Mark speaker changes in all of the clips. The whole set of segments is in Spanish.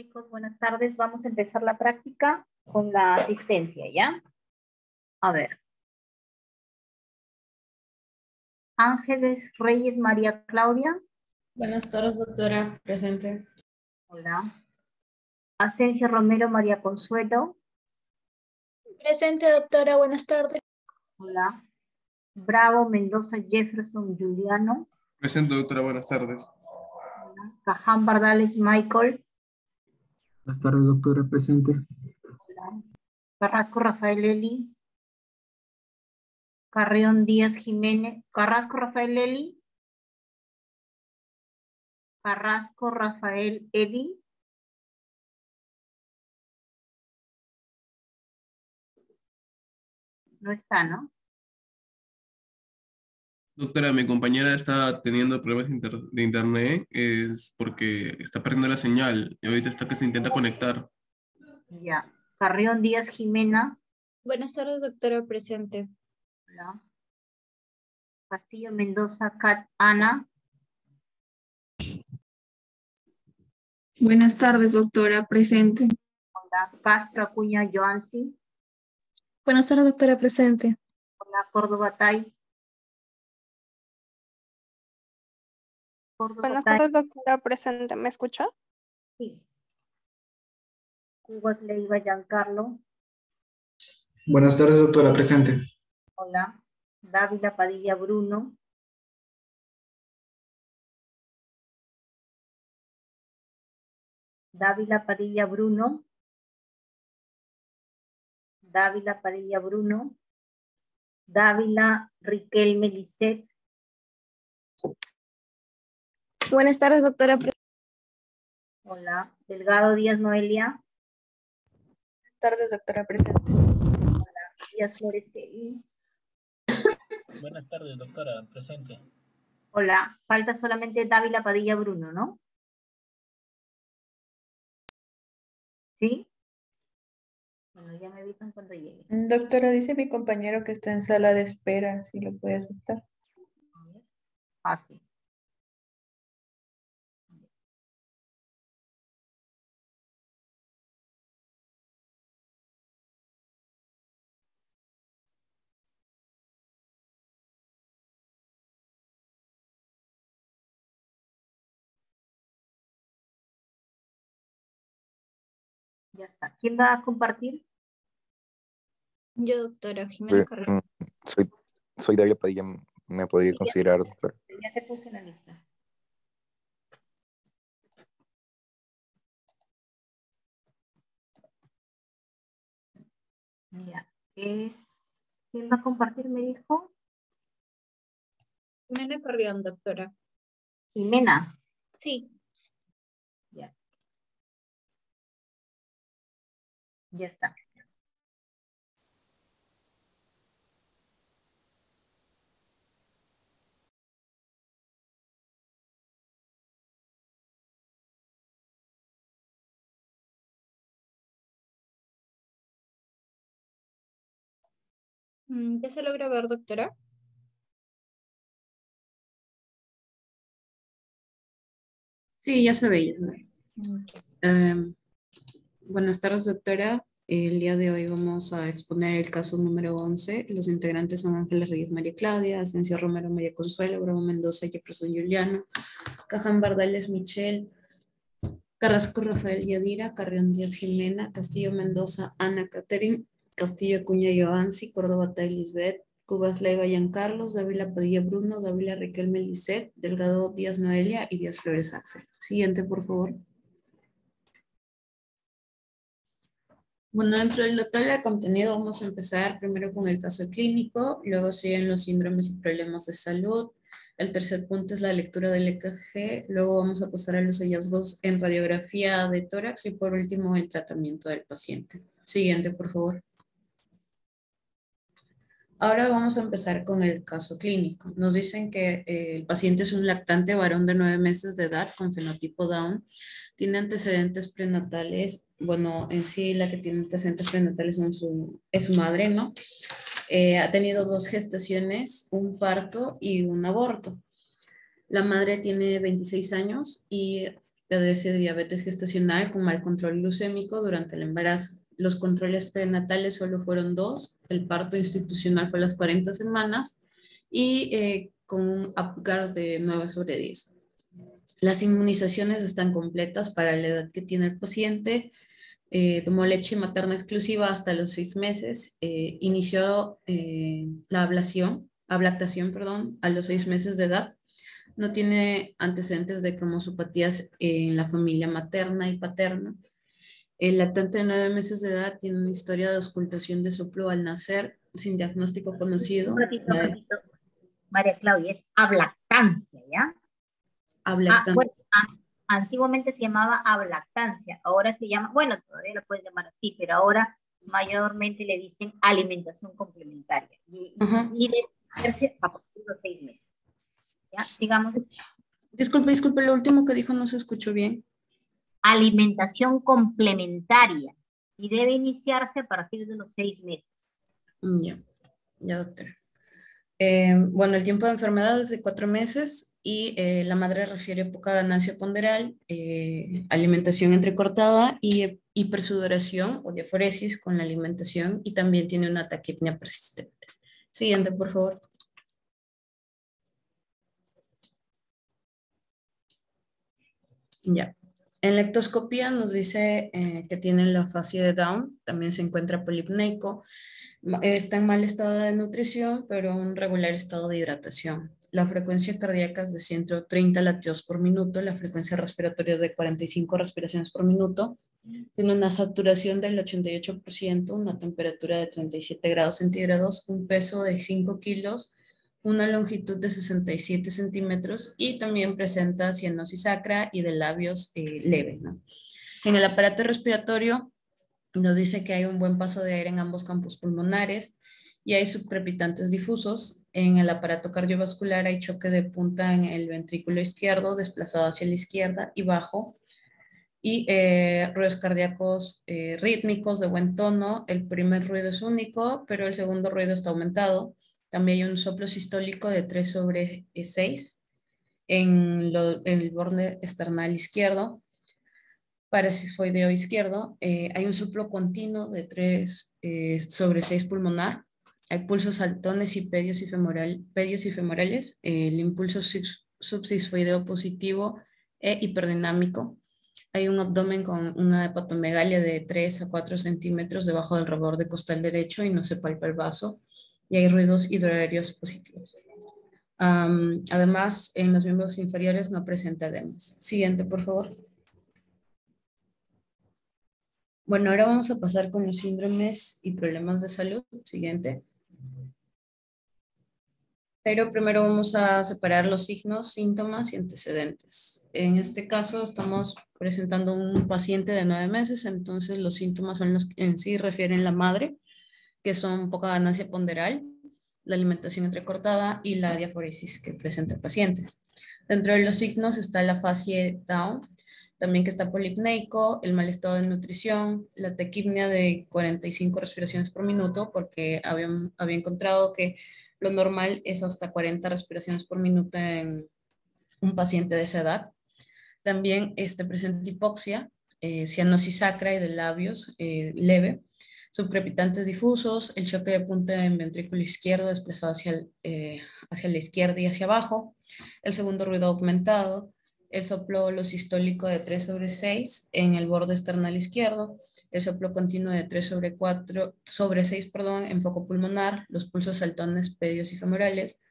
Speaker 1: Chicos, buenas tardes. Vamos a empezar la práctica con la asistencia, ¿ya? A ver. Ángeles Reyes María Claudia.
Speaker 2: Buenas tardes, doctora. Presente.
Speaker 1: Hola. Asensio Romero María Consuelo.
Speaker 3: Presente, doctora. Buenas tardes.
Speaker 1: Hola. Bravo Mendoza Jefferson Juliano.
Speaker 4: Presente, doctora. Buenas tardes.
Speaker 1: Hola. Caján Bardales Michael.
Speaker 5: Buenas tardes, doctora. Presente.
Speaker 1: Hola. Carrasco Rafael Eli. Carrión Díaz Jiménez. Carrasco Rafael Eli. Carrasco Rafael Eli. No está, ¿no?
Speaker 4: Doctora, mi compañera está teniendo problemas de internet, es porque está perdiendo la señal y ahorita está que se intenta conectar.
Speaker 1: Ya. Carrión Díaz Jimena.
Speaker 3: Buenas tardes, doctora. Presente.
Speaker 1: Hola. Castillo Mendoza Cat Ana.
Speaker 6: Buenas tardes, doctora. Presente.
Speaker 1: Hola. Castro Acuña Joansi.
Speaker 6: Buenas tardes, doctora. Presente.
Speaker 1: Hola. Córdoba Tai. Córdoba
Speaker 7: Buenas
Speaker 1: Tai.
Speaker 7: tardes, doctora. Presente. ¿Me escucha?
Speaker 1: Sí. Cubas Leiva Giancarlo.
Speaker 5: Buenas tardes, doctora. Presente.
Speaker 1: Hola. Dávila Padilla Bruno. Dávila Padilla Bruno. Dávila Padilla Bruno. Dávila Riquelme Lisset.
Speaker 3: Buenas tardes, doctora.
Speaker 1: Hola. Delgado Díaz Noelia.
Speaker 8: Buenas tardes, doctora. Presente.
Speaker 1: Hola. Díaz Flores Kelly.
Speaker 9: Buenas tardes, doctora. Presente.
Speaker 1: Hola. Falta solamente Dávila Padilla Bruno, ¿no? ¿Sí? Bueno, ya me avisan cuando llegue.
Speaker 8: Doctora, dice mi compañero que está en sala de espera, si lo puede aceptar.
Speaker 1: Ah, sí. Ya está. ¿Quién va a compartir?
Speaker 3: Yo, doctora Jimena Carrera.
Speaker 10: Soy David Padilla, me podría considerar, doctora.
Speaker 1: Ya te puse en la lista. Ya. ¿Quién va a compartir, me dijo?
Speaker 3: Jimena Carrión, doctora.
Speaker 1: Jimena.
Speaker 3: Sí.
Speaker 1: Ya. Ya está.
Speaker 3: ¿Ya se logra ver, doctora?
Speaker 2: Sí, ya se ve.
Speaker 3: Okay.
Speaker 2: Buenas tardes, doctora. El día de hoy vamos a exponer el caso número 11. Los integrantes son Ángeles Reyes María Claudia, Asensio Romero María Consuelo, Bravo Mendoza Jefferson Juliano, Caján Bardales Michelle, Carrasco Rafael Yadira, Carrión Díaz Jimena, Castillo Mendoza Ana Catherine, Castillo Acuña Joansi, Córdoba Tai Lisbeth, Cubas Leiva Carlos, Dávila Padilla Bruno, Dávila Riquelme Lisset, Delgado Díaz Noelia y Díaz Flores Axel. Siguiente, por favor. Bueno, dentro de la tabla de contenido vamos a empezar primero con el caso clínico, luego siguen los síndromes y problemas de salud. El tercer punto es la lectura del EKG, luego vamos a pasar a los hallazgos en radiografía de tórax y por último el tratamiento del paciente. Siguiente, por favor. Ahora vamos a empezar con el caso clínico. Nos dicen que el paciente es un lactante varón de 9 meses de edad con fenotipo Down. Tiene antecedentes prenatales. Bueno, en sí la que tiene antecedentes prenatales es su madre, ¿no? Ha tenido 2 gestaciones, un parto y un aborto. La madre tiene 26 años y padece de diabetes gestacional con mal control glucémico durante el embarazo. Los controles prenatales solo fueron 2, el parto institucional fue a las 40 semanas y con un Apgar de 9/10. Las inmunizaciones están completas para la edad que tiene el paciente. Tomó leche materna exclusiva hasta los 6 meses. Inició la ablactación, a los 6 meses de edad. No tiene antecedentes de cromosopatías en la familia materna y paterna. El lactante de 9 meses de edad tiene una historia de auscultación de soplo al nacer sin diagnóstico conocido.
Speaker 1: Un ratito. María Claudia, es ablactancia, ¿ya?
Speaker 2: Ablactancia.
Speaker 1: Bueno, antiguamente se llamaba ablactancia, ahora se llama, bueno, todavía lo puedes llamar así, pero ahora mayormente le dicen alimentación complementaria. Y debe hacerse a partir de los 6 meses. ¿Ya? Sigamos.
Speaker 2: Disculpe, lo último que dijo no se escuchó bien.
Speaker 1: Alimentación complementaria y debe iniciarse a partir de los 6 meses.
Speaker 2: Ya, doctora. Bueno, el tiempo de enfermedad es de 4 meses y la madre refiere poca ganancia ponderal, alimentación entrecortada y hipersudoración o diaforesis con la alimentación y también tiene una taquipnea persistente. Siguiente, por favor. Ya. En la ectoscopía nos dice que tiene la fascia de Down, también se encuentra polipneico, está en mal estado de nutrición, pero un regular estado de hidratación. La frecuencia cardíaca es de 130 latidos por minuto, la frecuencia respiratoria es de 45 respiraciones por minuto, tiene una saturación del 88%, una temperatura de 37 grados centígrados, un peso de 5 kilos, una longitud de 67 centímetros y también presenta cianosis sacra y de labios leve, ¿no? En el aparato respiratorio nos dice que hay un buen paso de aire en ambos campos pulmonares y hay subcrepitantes difusos. En el aparato cardiovascular hay choque de punta en el ventrículo izquierdo, desplazado hacia la izquierda y bajo, y ruidos cardíacos rítmicos de buen tono. El primer ruido es único, pero el segundo ruido está aumentado. También hay un soplo sistólico de 3/6 en el borde esternal izquierdo. Parasisfoideo izquierdo, hay un soplo continuo de 3/6 pulmonar. Hay pulsos saltones y pedios y femorales. El impulso subsisfoideo positivo e hiperdinámico. Hay un abdomen con una hepatomegalia de 3 a 4 centímetros debajo del reborde costal derecho y no se palpa el vaso. Y hay ruidos hidroaéreos positivos. Además, en los miembros inferiores no presenta edemas. Siguiente, por favor. Bueno, ahora vamos a pasar con los síndromes y problemas de salud. Siguiente. Pero primero vamos a separar los signos, síntomas y antecedentes. En este caso estamos presentando un paciente de 9 meses, entonces los síntomas son los que en sí refieren la madre, que son poca ganancia ponderal, la alimentación entrecortada y la diaforesis que presenta el paciente. Dentro de los signos está la fascia Down, también que está polipneico, el mal estado de nutrición, la taquipnea de 45 respiraciones por minuto, porque había encontrado que lo normal es hasta 40 respiraciones por minuto en un paciente de esa edad. También presenta hipoxia, cianosis sacra y de labios leve, subcrepitantes difusos, el choque de punta en ventrículo izquierdo desplazado hacia la izquierda y hacia abajo, el segundo ruido aumentado, el soplo sistólico de 3/6 en el borde esternal izquierdo, el soplo continuo de 3/6 en foco pulmonar, los pulsos saltones, pedios y femorales,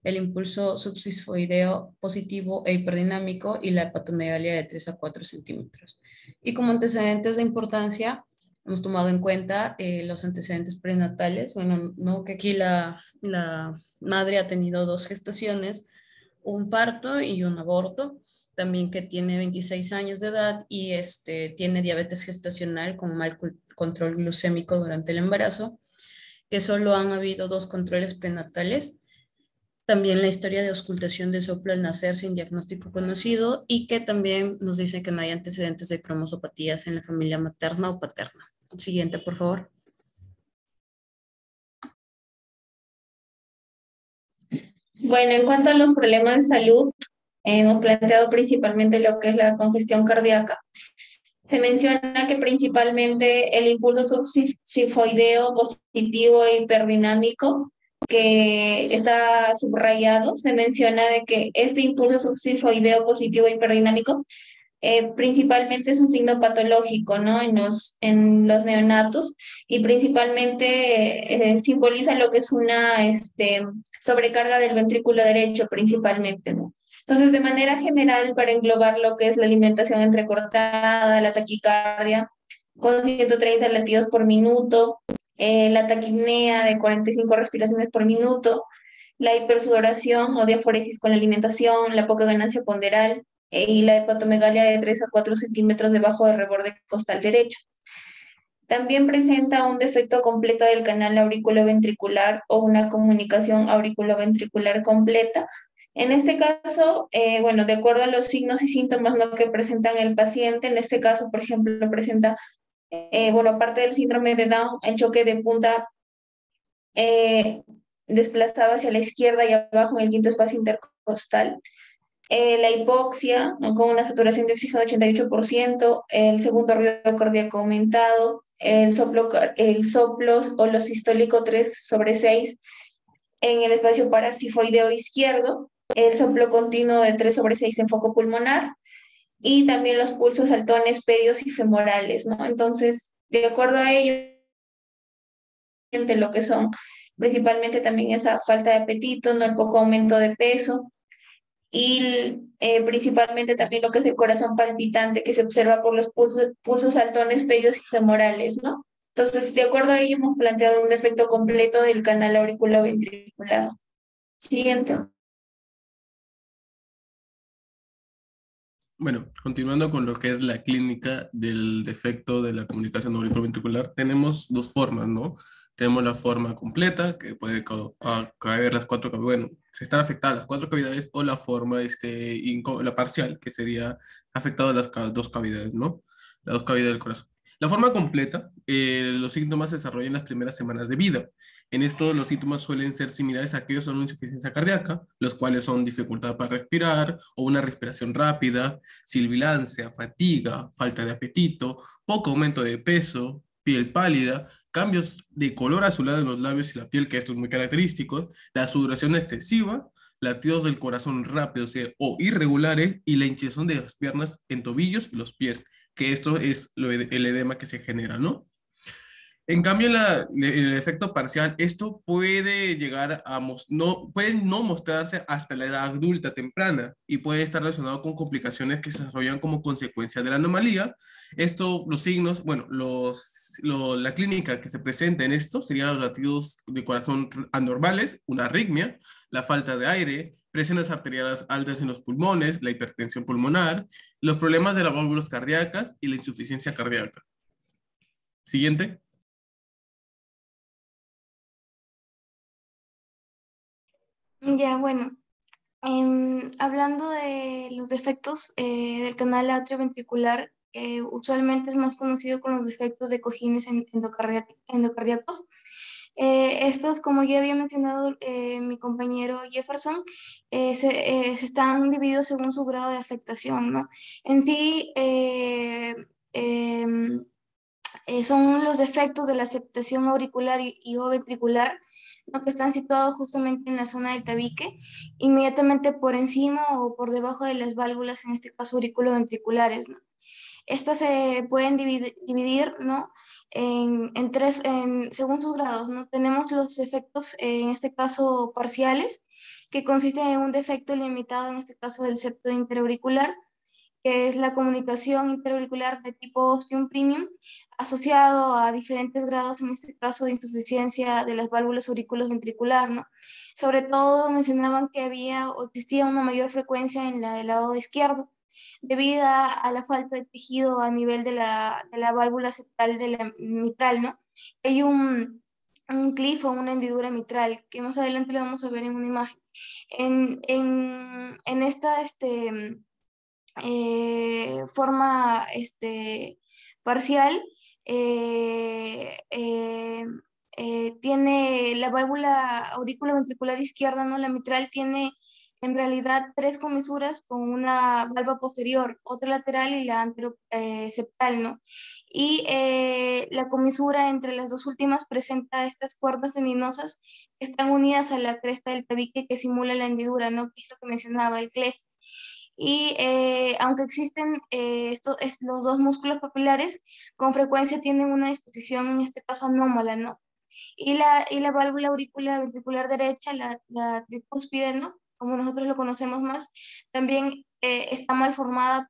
Speaker 2: el impulso subsisfoideo positivo e hiperddinámico y la hepatomegalia de 3 a 4 centímetros. Y como antecedentes de importancia, hemos tomado en cuenta los antecedentes prenatales. Bueno, no, que aquí la madre ha tenido 2 gestaciones, un parto y un aborto. También que tiene 26 años de edad y tiene diabetes gestacional con mal control glucémico durante el embarazo, que solo han habido 2 controles prenatales. También la historia de auscultación de soplo al nacer sin diagnóstico conocido y que también nos dice que no hay antecedentes de cromosopatías en la familia materna o paterna. Siguiente, por favor.
Speaker 6: Bueno, en cuanto a los problemas de salud,
Speaker 11: hemos planteado principalmente lo que es la congestión cardíaca. Se menciona que principalmente el impulso subsifoideo positivo e hiperdinámico, que está subrayado, se menciona de que este impulso subsifoideo positivo e hiperdinámico principalmente es un signo patológico, ¿no? En los neonatos, y principalmente simboliza lo que es una sobrecarga del ventrículo derecho principalmente, ¿no? Entonces, de manera general, para englobar lo que es la alimentación entrecortada, la taquicardia con 130 latidos por minuto, la taquipnea de 45 respiraciones por minuto, la hipersudoración o diaforesis con la alimentación, la poca ganancia ponderal y la hepatomegalia de 3 a 4 centímetros debajo del reborde costal derecho. También presenta un defecto completo del canal auriculoventricular o una comunicación auriculoventricular completa. En este caso, bueno, de acuerdo a los signos y síntomas, ¿no?, que presentan el paciente, en este caso, por ejemplo, presenta, bueno, aparte del síndrome de Down, el choque de punta desplazado hacia la izquierda y abajo en el quinto espacio intercostal. La hipoxia, ¿no?, con una saturación de oxígeno de 88%, el segundo ruido cardíaco aumentado, el soplo o lo sistólico 3/6 en el espacio parasifoideo izquierdo, el soplo continuo de 3/6 en foco pulmonar, y también los pulsos altones, pedios y femorales, ¿no? Entonces, de acuerdo a ello, lo que son principalmente también esa falta de apetito, ¿no?, el poco aumento de peso, y principalmente también lo que es el corazón palpitante que se observa por los pulsos altones, pedios y femorales, ¿no? Entonces, de acuerdo a ello, hemos planteado un defecto completo del canal auriculoventricular. Siguiente.
Speaker 4: Bueno, continuando con lo que es la clínica del defecto de la comunicación auriculoventricular, tenemos dos formas, ¿no? Tenemos la forma completa, que puede caer las cuatro cavidades, bueno, se están afectadas las cuatro cavidades, o la forma, la parcial, que sería afectado las dos cavidades, ¿no? Las dos cavidades del corazón. La forma completa, los síntomas se desarrollan en las primeras semanas de vida. En esto, los síntomas suelen ser similares a aquellos de una insuficiencia cardíaca, los cuales son dificultad para respirar o una respiración rápida, sibilancia, fatiga, falta de apetito, poco aumento de peso, piel pálida, cambios de color azulado en los labios y la piel, que esto es muy característico, la sudoración excesiva, latidos del corazón rápidos o irregulares, y la hinchazón de las piernas en tobillos y los pies, que esto es el edema que se genera, ¿no? En cambio, el efecto parcial, esto puede llegar a puede no mostrarse hasta la edad adulta temprana y puede estar relacionado con complicaciones que se desarrollan como consecuencia de la anomalía. Los signos, bueno, la clínica que se presenta en esto serían los latidos de corazón anormales, una arritmia, la falta de aire, presiones arteriales altas en los pulmones, la hipertensión pulmonar, los problemas de las válvulas cardíacas y la insuficiencia cardíaca. Siguiente.
Speaker 6: Ya, bueno, hablando de los defectos del canal atrioventricular, usualmente es más conocido con los defectos de cojines endocardíacos. Estos, como ya había mencionado mi compañero Jefferson, se están divididos según su grado de afectación, ¿no? En sí, son los defectos de la aceptación auricular o ventricular, ¿no?, que están situados justamente en la zona del tabique, inmediatamente por encima o por debajo de las válvulas, en este caso auriculoventriculares, ¿no? Estas se pueden dividir, ¿no?, en tres, según sus grados, ¿no? Tenemos los defectos, en este caso parciales, que consisten en un defecto limitado, en este caso del septo interauricular, que es la comunicación interauricular de tipo ostium premium, asociado a diferentes grados, en este caso de insuficiencia de las válvulas auriculoventricular, ¿no? Sobre todo mencionaban que había o existía una mayor frecuencia en la del lado izquierdo, debido a la falta de tejido a nivel de la válvula septal de la mitral, ¿no? Hay un cliff o una hendidura mitral, que más adelante lo vamos a ver en una imagen. En esta forma parcial, tiene la válvula auriculoventricular izquierda, ¿no?, la mitral, tiene en realidad 3 comisuras con una valva posterior, otra lateral y la anteroseptal, ¿no? Y la comisura entre las dos últimas presenta estas cuerdas tendinosas que están unidas a la cresta del tabique que simula la hendidura, ¿no? Que es lo que mencionaba, el clef. Y aunque existen los dos músculos papilares, con frecuencia tienen una disposición, en este caso, anómala, ¿no? Y la válvula auricular ventricular derecha, la tricúspide, ¿no? Como nosotros lo conocemos más, también está mal formada,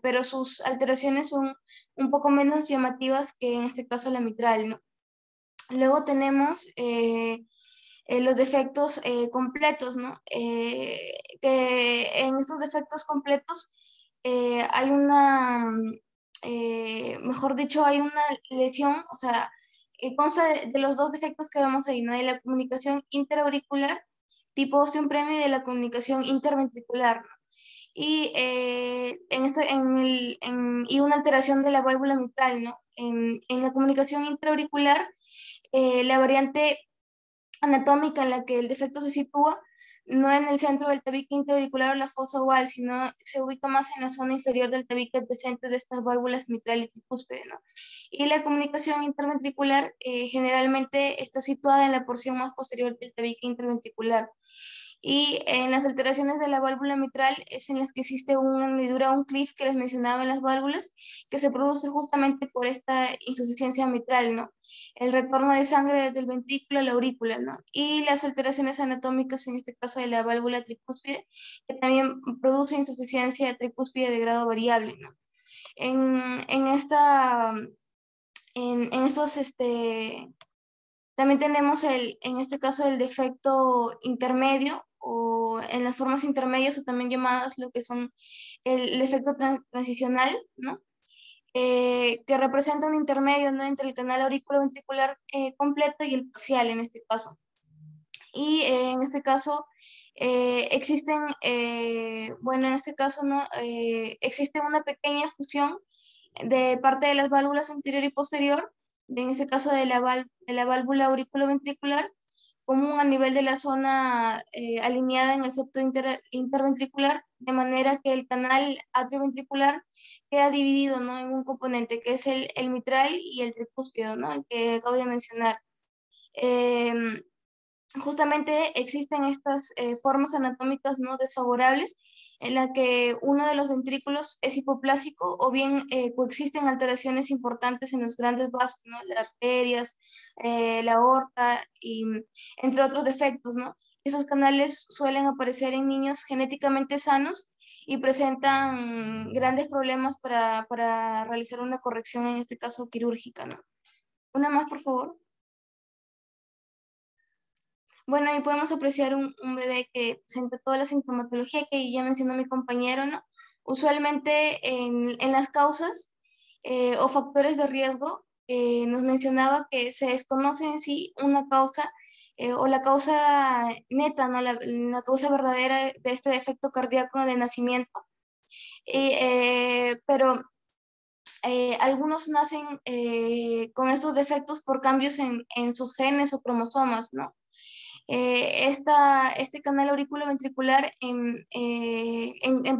Speaker 6: pero sus alteraciones son un poco menos llamativas que en este caso la mitral, ¿no? Luego tenemos los defectos completos, ¿no? Que en estos defectos completos hay mejor dicho, hay una lesión, o sea, consta de los dos defectos que vemos ahí, ¿no? De la comunicación interauricular tipo osteopremio y de la comunicación interventricular, ¿no? Y, y una alteración de la válvula mitral, ¿no? En la comunicación intraauricular, la variante anatómica en la que el defecto se sitúa no en el centro del tabique interauricular o la fosa oval, sino se ubica más en la zona inferior del tabique adyacente de estas válvulas mitral y tricúspide, ¿no? Y la comunicación interventricular generalmente está situada en la porción más posterior del tabique interventricular. Y en las alteraciones de la válvula mitral es en las que existe una hendidura, un cliff que les mencionaba en las válvulas, que se produce justamente por esta insuficiencia mitral, ¿no? El retorno de sangre desde el ventrículo a la aurícula, ¿no? Y las alteraciones anatómicas, en este caso de la válvula tricúspide, que también produce insuficiencia tricúspide de grado variable, ¿no? En estos, también tenemos en este caso el defecto intermedio o en las formas intermedias o también llamadas lo que son el efecto transicional, ¿no? Que representa un intermedio, ¿no? Entre el canal auriculoventricular completo y el parcial en este caso. Y en este caso existen, bueno, en este caso, ¿no? Existe una pequeña fusión de parte de las válvulas anterior y posterior, en este caso de la válvula auriculoventricular, común a nivel de la zona alineada en el septo interventricular, de manera que el canal atrioventricular queda dividido, ¿no? En un componente que es el mitral y el tricúspide, ¿no? El que acabo de mencionar. Justamente existen estas formas anatómicas no desfavorables en la que uno de los ventrículos es hipoplásico o bien coexisten alteraciones importantes en los grandes vasos, ¿no? Las arterias, la aorta y entre otros defectos, ¿no? Esos canales suelen aparecer en niños genéticamente sanos y presentan grandes problemas para realizar una corrección, en este caso quirúrgica, ¿no? Una más, por favor. Bueno, ahí podemos apreciar un bebé que presenta toda la sintomatología que ya mencionó mi compañero, ¿no? Usualmente en las causas o factores de riesgo nos mencionaba que se desconoce en sí una causa o la causa neta, ¿no? La causa verdadera de este defecto cardíaco de nacimiento. Pero algunos nacen con estos defectos por cambios en sus genes o cromosomas, ¿no? Este canal auriculoventricular en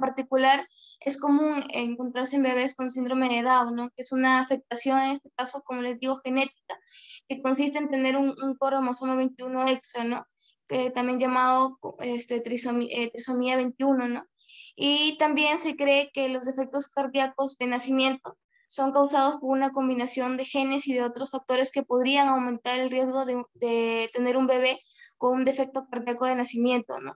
Speaker 6: particular es común encontrarse en bebés con síndrome de Down, ¿no? Que es una afectación, en este caso, como les digo, genética, que consiste en tener un cromosoma 21 extra, ¿no? Que también llamado trisomía 21, ¿no? Y también se cree que los defectos cardíacos de nacimiento son causados por una combinación de genes y de otros factores que podrían aumentar el riesgo de tener un bebé con un defecto cardíaco de nacimiento, ¿no?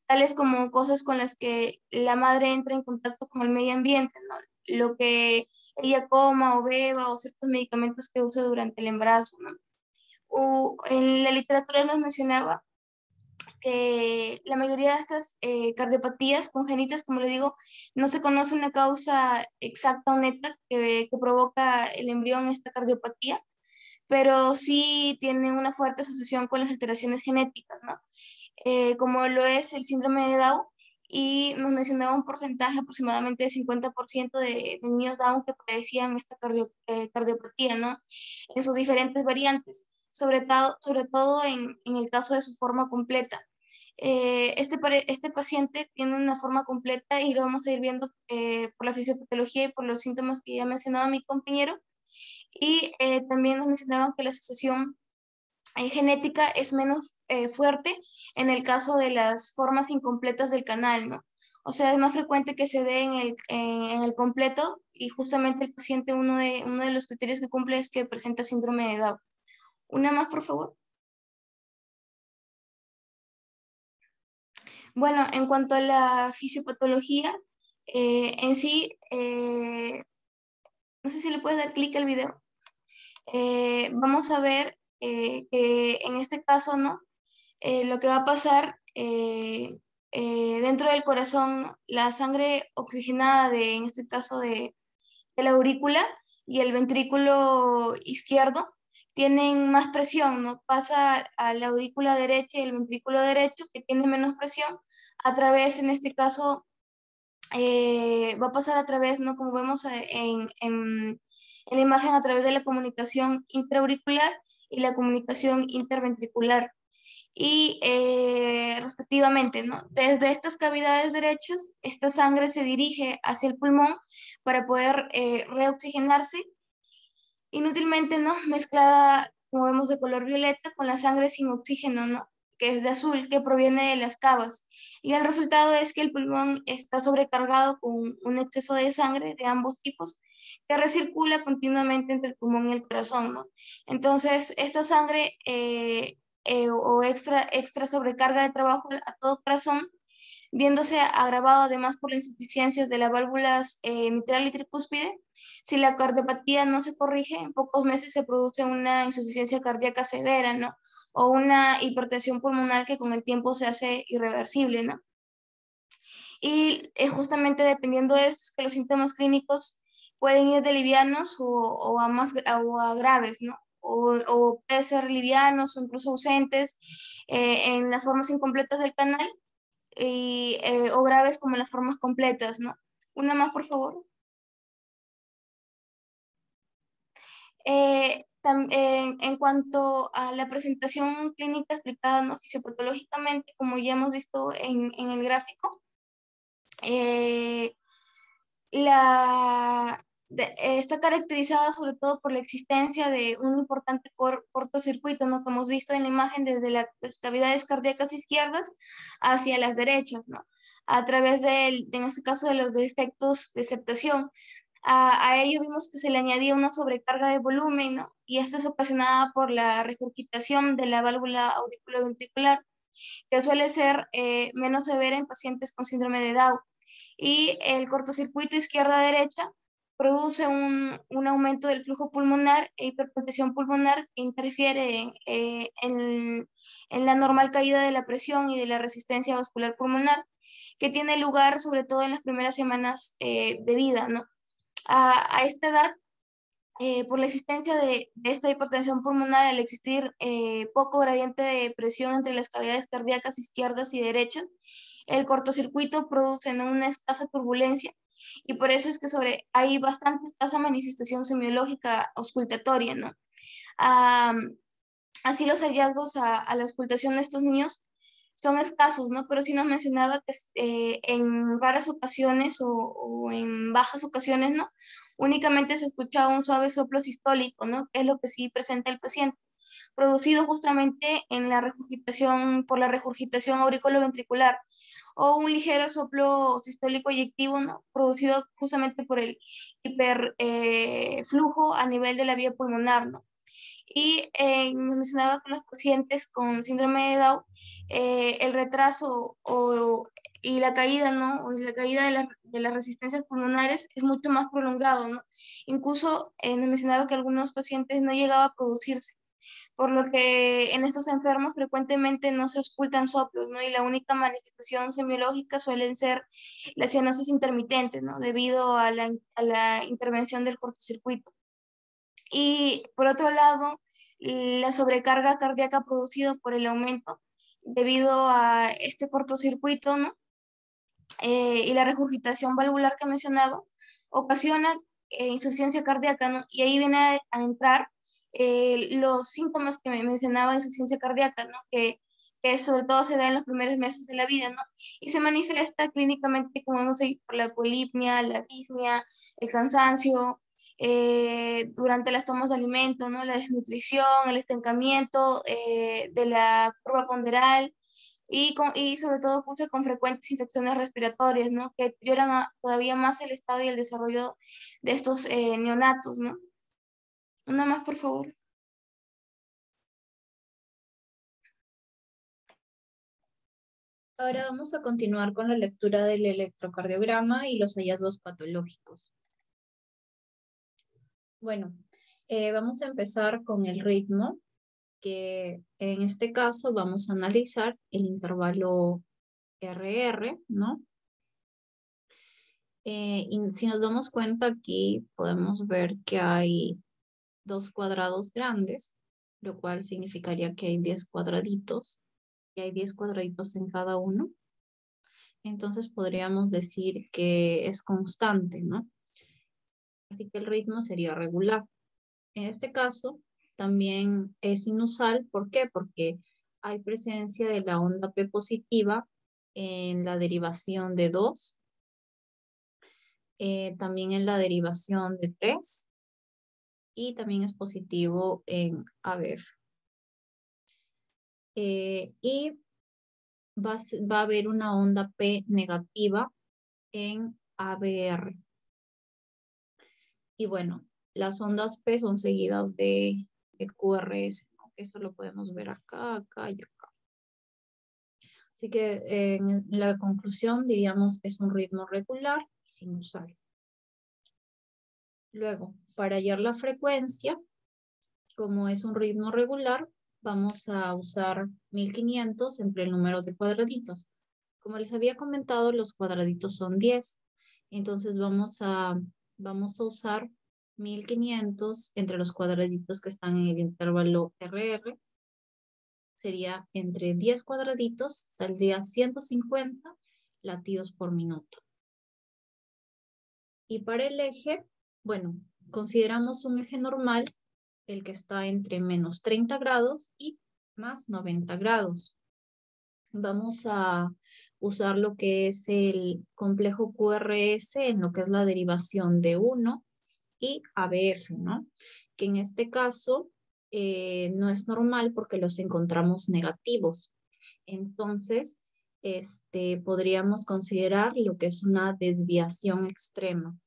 Speaker 6: Tales como cosas con las que la madre entra en contacto con el medio ambiente, ¿no? Lo que ella coma o beba o ciertos medicamentos que usa durante el embarazo, ¿no? En la literatura nos mencionaba que la mayoría de estas cardiopatías congénitas, como le digo, no se conoce una causa exacta o neta que provoca el embrión esta cardiopatía, pero sí tiene una fuerte asociación con las alteraciones genéticas, ¿no? Como lo es el síndrome de Down, y nos mencionaba un porcentaje aproximadamente de 50% de niños Down que padecían esta cardiopatía, ¿no? En sus diferentes variantes, sobre todo en el caso de su forma completa. Este paciente tiene una forma completa y lo vamos a ir viendo por la fisiopatología y por los síntomas que ya mencionaba mi compañero. Y también nos mencionaban que la asociación genética es menos fuerte en el caso de las formas incompletas del canal, ¿no? O sea, es más frecuente que se dé en el completo y justamente el paciente, uno de los criterios que cumple es que presenta síndrome de Down. Una más, por favor. Bueno, en cuanto a la fisiopatología, en sí, no sé si le puedes dar clic al video. Vamos a ver que en este caso, ¿no? Lo que va a pasar dentro del corazón, ¿no? La sangre oxigenada en este caso de la aurícula y el ventrículo izquierdo tienen más presión, ¿no? Pasa a la aurícula derecha y el ventrículo derecho, que tiene menos presión, a través, en este caso, va a pasar a través, ¿no? Como vemos en la imagen, a través de la comunicación intraauricular y la comunicación interventricular. Y respectivamente, ¿no? Desde estas cavidades derechas, esta sangre se dirige hacia el pulmón para poder reoxigenarse, inútilmente, ¿no? Mezclada, como vemos, de color violeta con la sangre sin oxígeno, ¿no? Que es de azul, que proviene de las cavas. Y el resultado es que el pulmón está sobrecargado con un exceso de sangre de ambos tipos que recircula continuamente entre el pulmón y el corazón, ¿no? Entonces, esta sangre o extra sobrecarga de trabajo a todo corazón, viéndose agravado además por las insuficiencias de las válvulas mitral y tricúspide. Si la cardiopatía no se corrige, en pocos meses se produce una insuficiencia cardíaca severa, ¿no? O una hipertensión pulmonar que con el tiempo se hace irreversible, ¿no? Y justamente dependiendo de esto es que los síntomas clínicos pueden ir de livianos o a graves, ¿no? O puede ser livianos o incluso ausentes en las formas incompletas del canal o graves como en las formas completas, ¿no? Una más, por favor. En cuanto a la presentación clínica explicada, ¿no? Fisiopatológicamente, como ya hemos visto en el gráfico, está caracterizada sobre todo por la existencia de un importante cortocircuito, ¿no? Que hemos visto en la imagen desde las cavidades cardíacas izquierdas hacia las derechas, ¿no? A través en este caso, de los defectos de septación. A ello vimos que se le añadía una sobrecarga de volumen, ¿no? Y esta es ocasionada por la regurgitación de la válvula auriculoventricular, que suele ser menos severa en pacientes con síndrome de Down. Y el cortocircuito izquierda-derecha produce un aumento del flujo pulmonar e hipertensión pulmonar que interfiere en la normal caída de la presión y de la resistencia vascular pulmonar, que tiene lugar sobre todo en las primeras semanas de vida, ¿no? A esta edad, por la existencia de esta hipertensión pulmonar, al existir poco gradiente de presión entre las cavidades cardíacas izquierdas y derechas, el cortocircuito produce, ¿no? Una escasa turbulencia, y por eso es que hay bastante escasa manifestación semiológica auscultatoria, ¿no? Así los hallazgos a la auscultación de estos niños son escasos, ¿no? Pero sí nos mencionaba que en raras ocasiones o en bajas ocasiones, ¿no? Únicamente se escuchaba un suave soplo sistólico, ¿no? Que es lo que sí presenta el paciente, producido justamente por la regurgitación auriculoventricular, o un ligero soplo sistólico eyectivo, ¿no? Producido justamente por el hiperflujo a nivel de la vía pulmonar, ¿no? Y nos mencionaba que los pacientes con síndrome de Down, el retraso y la caída, ¿no? O la caída de las resistencias pulmonares es mucho más prolongado, ¿no? Incluso nos mencionaba que algunos pacientes no llegaba a producirse, por lo que en estos enfermos frecuentemente no se auscultan soplos, ¿no? Y la única manifestación semiológica suelen ser las cianosis intermitentes, ¿no? Debido a la intervención del cortocircuito. Y por otro lado, la sobrecarga cardíaca producida por el aumento debido a este cortocircuito, ¿no? Y la regurgitación valvular que mencionaba, ocasiona insuficiencia cardíaca, ¿no? Y ahí viene a entrar los síntomas que me mencionaba de insuficiencia cardíaca, ¿no? Que que sobre todo se da en los primeros meses de la vida, ¿no? Y se manifiesta clínicamente, como hemos dicho, por la polipnia, la disnea, el cansancio, durante las tomas de alimento, ¿no? La desnutrición, el estancamiento de la curva ponderal y sobre todo cursa con frecuentes infecciones respiratorias, ¿no? Que deterioran todavía más el estado y el desarrollo de estos neonatos, ¿no? Una más, por favor.
Speaker 3: Ahora vamos a continuar con la lectura del electrocardiograma y los hallazgos patológicos. Bueno, vamos a empezar con el ritmo, que en este caso vamos a analizar el intervalo RR, ¿no? Y si nos damos cuenta aquí, podemos ver que hay 2 cuadrados grandes, lo cual significaría que hay 10 cuadraditos, y hay 10 cuadraditos en cada uno. Entonces podríamos decir que es constante, ¿no? Así que el ritmo sería regular. En este caso, también es inusal. ¿Por qué? Porque hay presencia de la onda P positiva en la derivación de 2, también en la derivación de 3, y también es positivo en ABF. Y va a haber una onda P negativa en ABR. Y bueno, las ondas P son seguidas de QRS, ¿no? Eso lo podemos ver acá, acá y acá. Así que en la conclusión diríamos que es un ritmo regular y sinusal. Luego, para hallar la frecuencia, como es un ritmo regular, vamos a usar 1500 entre el número de cuadraditos. Como les había comentado, los cuadraditos son 10. Entonces vamos a usar 1500 entre los cuadraditos que están en el intervalo RR. Sería entre 10 cuadraditos, saldría 150 latidos por minuto. Y para el eje, bueno, consideramos un eje normal, el que está entre menos 30 grados y más 90 grados. Vamos a usar lo que es el complejo QRS en lo que es la derivación de 1 y ABF, ¿no? Que en este caso no es normal porque los encontramos negativos. Entonces, podríamos considerar lo que es una desviación extrema.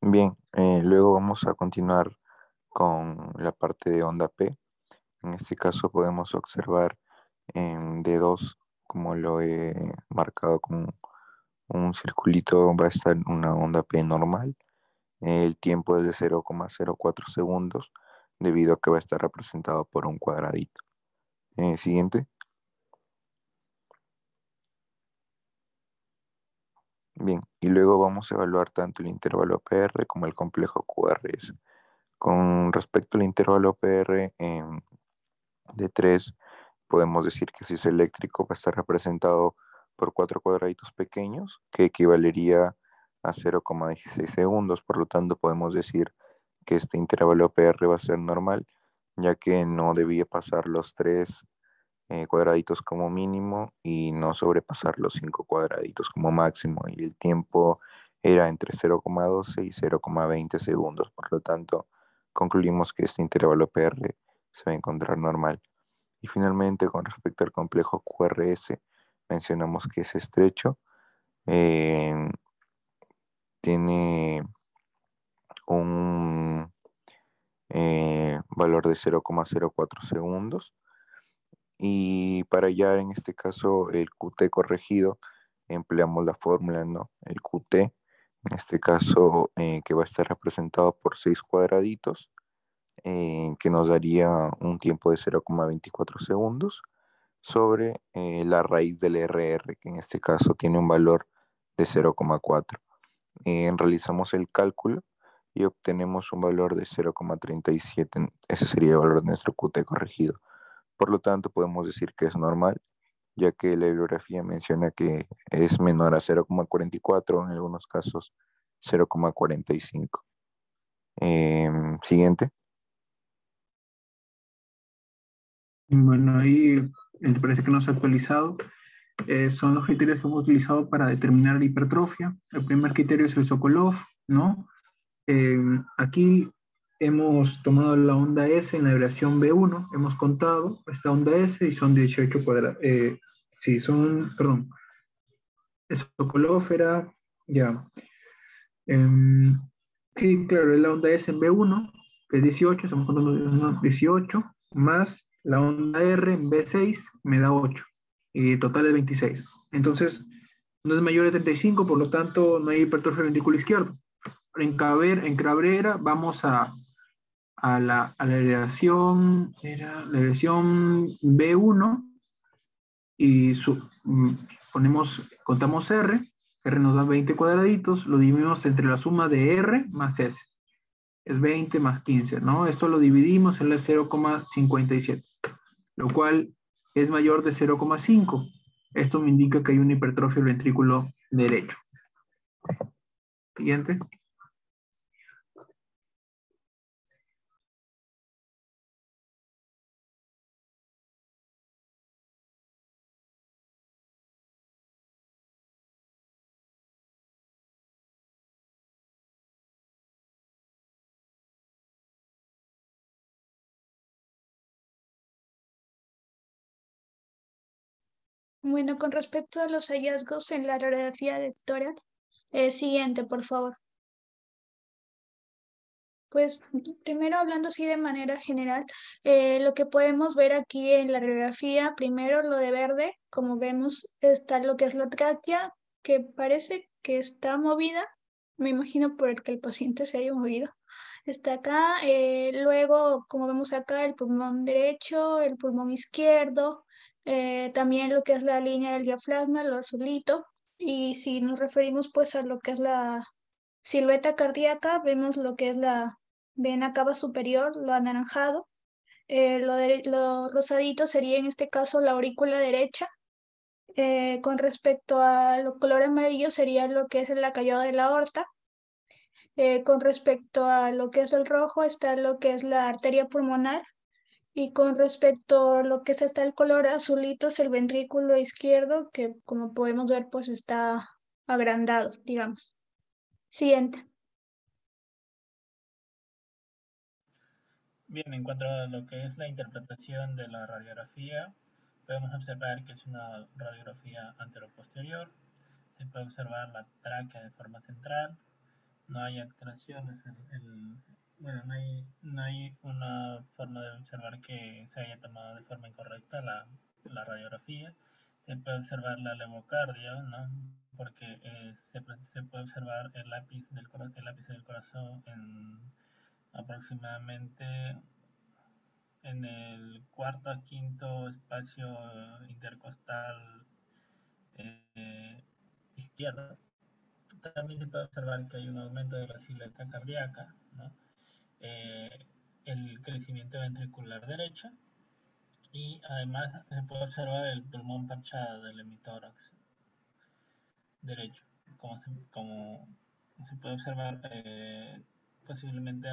Speaker 10: Bien, luego vamos a continuar con la parte de onda P. En este caso podemos observar en D2, como lo he marcado con un circulito, va a estar una onda P normal. El tiempo es de 0,04 segundos, debido a que va a estar representado por un cuadradito. Siguiente. Bien, y luego vamos a evaluar tanto el intervalo PR como el complejo QRS. Con respecto al intervalo PR de 3, podemos decir que si es eléctrico va a estar representado por 4 cuadraditos pequeños, que equivalería a 0,16 segundos. Por lo tanto, podemos decir que este intervalo PR va a ser normal, ya que no debía pasar los 3 cuadraditos como mínimo y no sobrepasar los 5 cuadraditos como máximo. Y el tiempo era entre 0,12 y 0,20 segundos. Por lo tanto, concluimos que este intervalo PR se va a encontrar normal. Y finalmente, con respecto al complejo QRS, mencionamos que es estrecho, tiene un valor de 0,04 segundos. Y para hallar en este caso el QT corregido, empleamos la fórmula, ¿no? El QT, en este caso, que va a estar representado por 6 cuadraditos, que nos daría un tiempo de 0,24 segundos, sobre la raíz del RR, que en este caso tiene un valor de 0,4. Realizamos el cálculo y obtenemos un valor de 0,37. Ese sería el valor de nuestro QT corregido. Por lo tanto, podemos decir que es normal ya que la bibliografía menciona que es menor a 0,44, en algunos casos 0,45. Siguiente.
Speaker 5: Bueno, ahí me parece que no se ha actualizado. Son los criterios que hemos utilizado para determinar la hipertrofia. El primer criterio es el Sokolov, ¿no? Aquí hemos tomado la onda S en la duración B1, hemos contado esta onda S y son 18 cuadrados. Sí, son, perdón, el Sokolov era, ya. Sí, claro, es la onda S en B1, que es 18, estamos contando 18, más la onda R en B6 me da 8, y total es 26. Entonces, no es mayor de 35, por lo tanto, no hay hipertrofia del ventrículo izquierdo. En Cabrera vamos a la aleación, era la aleación B1 y contamos R nos da 20 cuadraditos, lo dividimos entre la suma de R más S. Es 20 más 15, ¿no? Esto lo dividimos en la 0,57, lo cual es mayor de 0,5. Esto me indica que hay una hipertrofia del ventrículo derecho. Siguiente.
Speaker 6: Bueno, con respecto a los hallazgos en la radiografía de tórax, siguiente, por favor. Pues primero hablando así de manera general, lo que podemos ver aquí en la radiografía, primero lo de verde, como vemos está lo que es la tráquea, que parece que está movida, me imagino por el que el paciente se haya movido. Está acá, luego como vemos acá el pulmón derecho, el pulmón izquierdo, también lo que es la línea del diafragma, lo azulito, y si nos referimos pues a lo que es la silueta cardíaca, vemos lo que es la vena cava superior, lo anaranjado. Lo rosadito sería en este caso la aurícula derecha. Con respecto a lo color amarillo sería lo que es el acallado de la aorta. Con respecto a lo que es el rojo está lo que es la arteria pulmonar. Y con respecto a lo que es hasta el color azulito es el ventrículo izquierdo, que como podemos ver pues está agrandado, digamos. Siguiente.
Speaker 9: Bien, en cuanto a lo que es la interpretación de la radiografía, podemos observar que es una radiografía anteroposterior. Se puede observar la tráquea de forma central. No hay alteraciones. Bueno, no hay una forma de observar que se haya tomado de forma incorrecta la radiografía. Se puede observar la levocardia, ¿no? Porque se puede observar el ápice del corazón en aproximadamente en el cuarto a quinto espacio intercostal izquierdo. También se puede observar que hay un aumento de la silueta cardíaca, ¿no? El crecimiento ventricular derecho, y además se puede observar el pulmón parchado del hemitórax derecho. Como se puede observar, posiblemente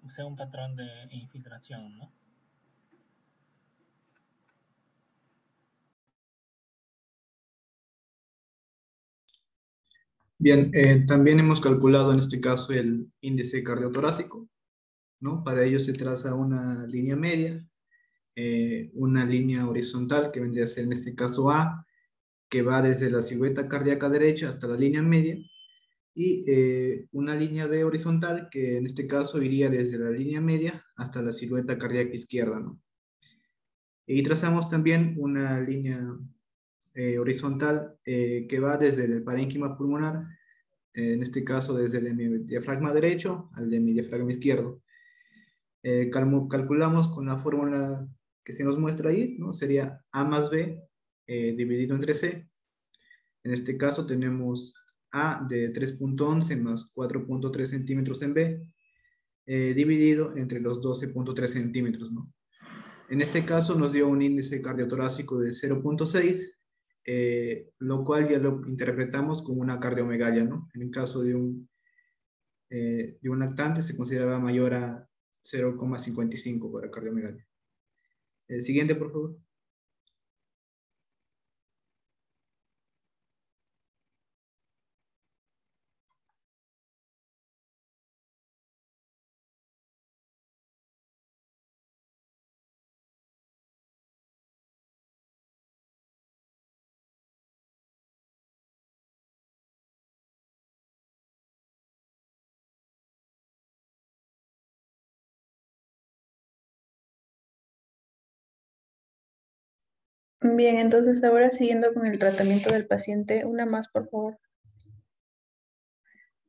Speaker 9: sea un patrón de infiltración, ¿no?
Speaker 5: Bien, también hemos calculado en este caso el índice cardiotorácico, ¿no? Para ello se traza una línea media, una línea horizontal que vendría a ser en este caso A, que va desde la silueta cardíaca derecha hasta la línea media, y una línea B horizontal que en este caso iría desde la línea media hasta la silueta cardíaca izquierda, ¿no? Y trazamos también una línea horizontal que va desde el parénquima pulmonar, en este caso desde el diafragma derecho al de mi diafragma izquierdo. Calculamos con la fórmula que se nos muestra ahí, ¿no? Sería A más B dividido entre C. En este caso tenemos A de 3.11 más 4.3 centímetros en B, dividido entre los 12.3 centímetros, ¿no? En este caso nos dio un índice cardiotorácico de 0.6, lo cual ya lo interpretamos como una cardiomegalia, ¿no? En el caso de un lactante se consideraba mayor a 0,55 para cardiomegalia. Siguiente, por favor.
Speaker 8: Bien, entonces ahora siguiendo con el tratamiento del paciente, una más, por favor.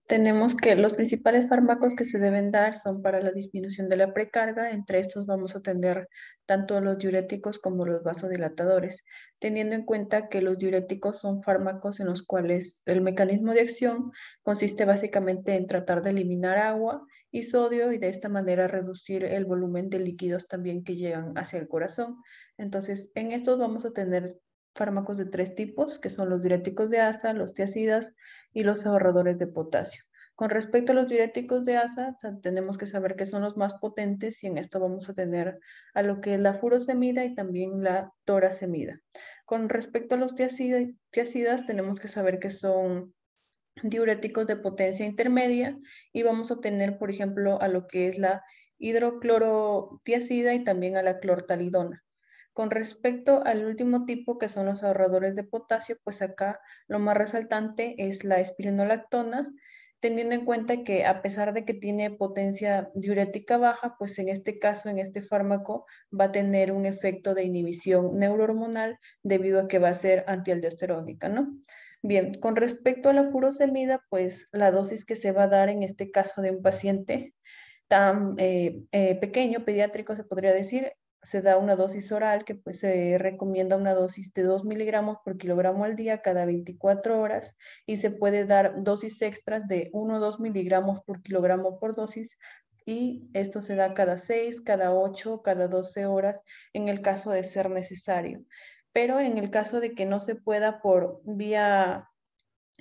Speaker 8: Tenemos que los principales fármacos que se deben dar son para la disminución de la precarga. Entre estos vamos a tener tanto los diuréticos como los vasodilatadores, teniendo en cuenta que los diuréticos son fármacos en los cuales el mecanismo de acción consiste básicamente en tratar de eliminar agua y sodio y de esta manera reducir el volumen de líquidos también que llegan hacia el corazón. Entonces, en estos vamos a tener fármacos de 3 tipos, que son los diuréticos de asa, los tiazidas y los ahorradores de potasio. Con respecto a los diuréticos de asa, tenemos que saber que son los más potentes y en esto vamos a tener a lo que es la furosemida y también la torasemida. Con respecto a los tiazidas, tenemos que saber que son diuréticos de potencia intermedia y vamos a tener, por ejemplo, a lo que es la hidroclorotiazida y también a la clortalidona. Con respecto al último tipo, que son los ahorradores de potasio, pues acá lo más resaltante es la espironolactona, teniendo en cuenta que a pesar de que tiene potencia diurética baja, pues en este caso, en este fármaco, va a tener un efecto de inhibición neurohormonal debido a que va a ser antialdosterónica, ¿no? Bien, con respecto a la furosemida, pues la dosis que se va a dar en este caso de un paciente tan pequeño, pediátrico se podría decir, se da una dosis oral que pues se recomienda una dosis de 2 miligramos por kilogramo al día cada 24 horas y se puede dar dosis extras de 1 o 2 miligramos por kilogramo por dosis y esto se da cada 6, cada 8, cada 12 horas en el caso de ser necesario. Pero en el caso de que no se pueda por vía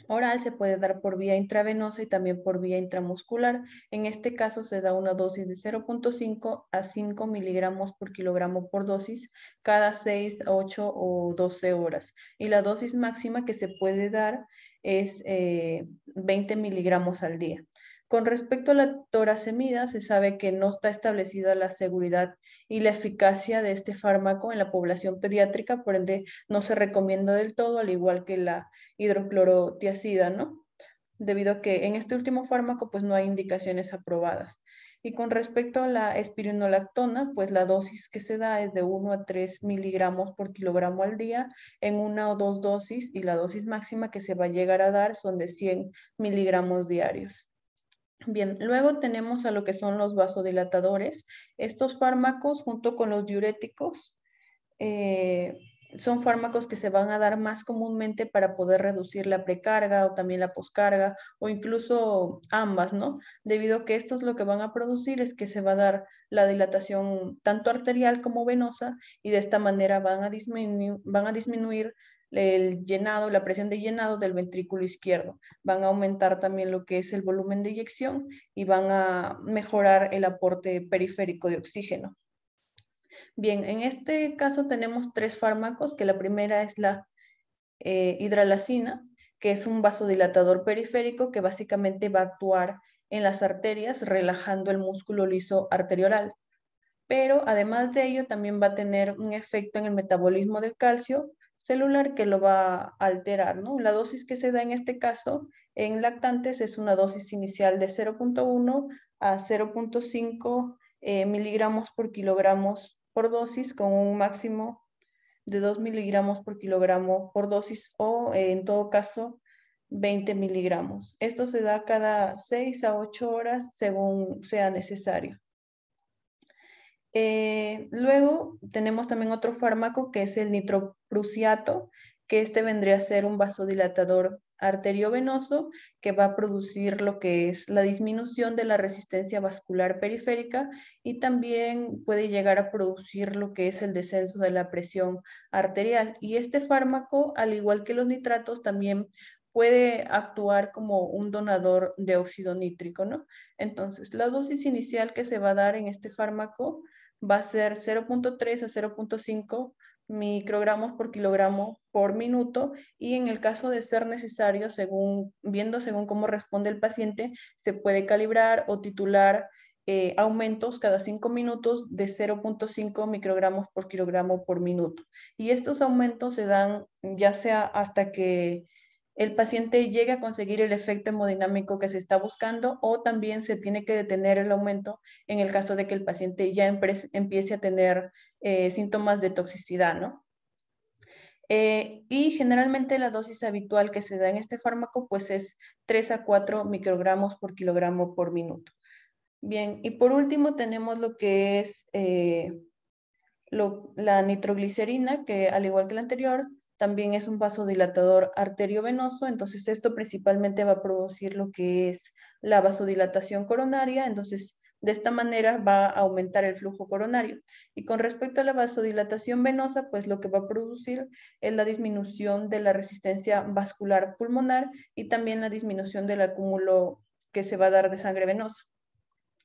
Speaker 8: oral, se puede dar por vía intravenosa y también por vía intramuscular. En este caso se da una dosis de 0.5 a 5 miligramos por kilogramo por dosis cada 6, 8 o 12 horas. Y la dosis máxima que se puede dar es 20 miligramos al día. Con respecto a la torasemida, se sabe que no está establecida la seguridad y la eficacia de este fármaco en la población pediátrica, por ende no se recomienda del todo, al igual que la hidroclorotiazida, ¿no? Debido a que en este último fármaco pues no hay indicaciones aprobadas. Y con respecto a la espironolactona, pues la dosis que se da es de 1 a 3 miligramos por kilogramo al día en 1 o 2 dosis y la dosis máxima que se va a llegar a dar son de 100 miligramos diarios. Bien, luego tenemos a lo que son los vasodilatadores. Estos fármacos junto con los diuréticos son fármacos que se van a dar más comúnmente para poder reducir la precarga o también la poscarga o incluso ambas, ¿no? Debido a que estos lo que van a producir es que se va a dar la dilatación tanto arterial como venosa y de esta manera van a disminuir el llenado, la presión de llenado del ventrículo izquierdo. Van a aumentar también lo que es el volumen de eyección y van a mejorar el aporte periférico de oxígeno. Bien, en este caso tenemos 3 fármacos, que la primera es la hidralazina, que es un vasodilatador periférico que básicamente va a actuar en las arterias relajando el músculo liso arterioral. Pero además de ello también va a tener un efecto en el metabolismo del calcio celular que lo va a alterar, ¿no? La dosis que se da en este caso en lactantes es una dosis inicial de 0.1 a 0.5 miligramos por kilogramos por dosis con un máximo de 2 miligramos por kilogramo por dosis o en todo caso 20 miligramos. Esto se da cada 6 a 8 horas según sea necesario. Luego tenemos también otro fármaco que es el nitroprusiato, que este vendría a ser un vasodilatador arteriovenoso que va a producir lo que es la disminución de la resistencia vascular periférica y también puede llegar a producir lo que es el descenso de la presión arterial. Y este fármaco, al igual que los nitratos, también puede actuar como un donador de óxido nítrico, ¿no? Entonces, la dosis inicial que se va a dar en este fármaco va a ser 0.3 a 0.5 microgramos por kilogramo por minuto, y en el caso de ser necesario, según cómo responde el paciente, se puede calibrar o titular aumentos cada 5 minutos de 0.5 microgramos por kilogramo por minuto. Y estos aumentos se dan ya sea hasta que el paciente llegue a conseguir el efecto hemodinámico que se está buscando, o también se tiene que detener el aumento en el caso de que el paciente ya empiece a tener síntomas de toxicidad, ¿no? Y generalmente la dosis habitual que se da en este fármaco pues es 3 a 4 microgramos por kilogramo por minuto. Bien, y por último tenemos lo que es la nitroglicerina, que al igual que la anterior, también es un vasodilatador arteriovenoso. Entonces esto principalmente va a producir lo que es la vasodilatación coronaria. Entonces de esta manera va a aumentar el flujo coronario. Y con respecto a la vasodilatación venosa, pues lo que va a producir es la disminución de la resistencia vascular pulmonar y también la disminución del acúmulo que se va a dar de sangre venosa.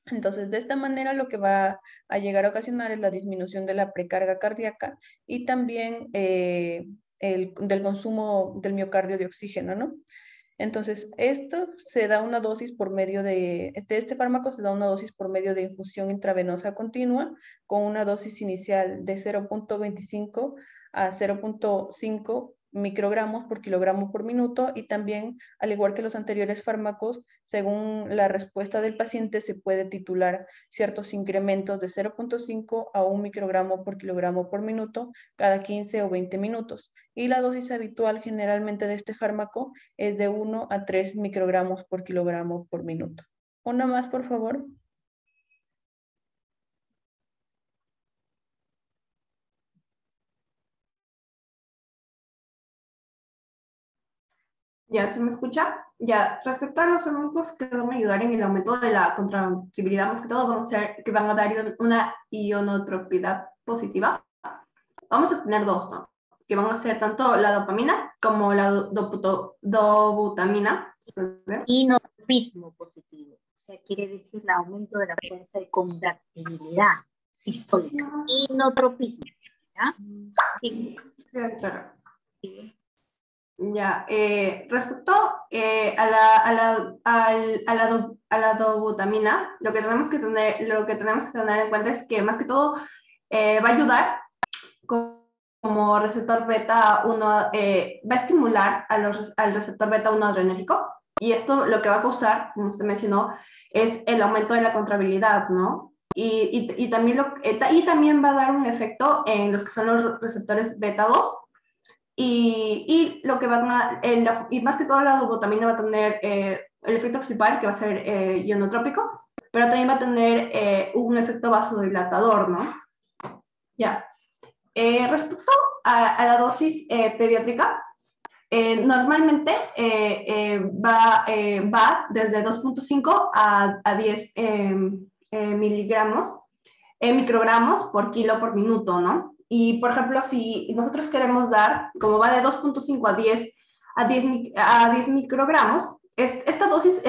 Speaker 8: Entonces, de esta manera lo que va a llegar a ocasionar es la disminución de la precarga cardíaca y también del consumo del miocardio de oxígeno, ¿no? Entonces, esto se da una dosis por medio de este fármaco se da una dosis por medio de infusión intravenosa continua con una dosis inicial de 0.25 a 0.5 microgramos por kilogramo por minuto, y también, al igual que los anteriores fármacos, según la respuesta del paciente, se puede titular ciertos incrementos de 0.5 a 1 microgramo por kilogramo por minuto cada 15 o 20 minutos. Y la dosis habitual generalmente de este fármaco es de 1 a 3 microgramos por kilogramo por minuto. Una más, por favor.
Speaker 12: ¿Ya se me escucha? Ya, respecto a los fármacos que van a ayudar en el aumento de la contractibilidad, más que todo que van a dar una ionotropidad positiva. Vamos a tener dos, ¿no? Que van a ser tanto la dopamina como la dobutamina.
Speaker 1: Inotropismo positivo. O sea, quiere decir el aumento de la fuerza de contractibilidad sistólica. Inotropismo. ¿Ya? Sí.
Speaker 12: Sí, doctora. Sí. Ya, respecto a la dobutamina, lo que tenemos que tener en cuenta es que más que todo va a ayudar como receptor beta 1, va a estimular al receptor beta 1 adrenérgico, y esto lo que va a causar, como usted mencionó, es el aumento de la contractibilidad, ¿no? Y también va a dar un efecto en los que son los receptores beta 2. Y lo que y más que todo la dobutamina va a tener el efecto principal, que va a ser ionotrópico, pero también va a tener un efecto vasodilatador, ¿no? Ya. Respecto a la dosis pediátrica, normalmente va desde 2.5 a 10 microgramos por kilo por minuto, ¿no? Y, por ejemplo, si nosotros queremos dar, como va de 2.5 a 10 microgramos, esta dosis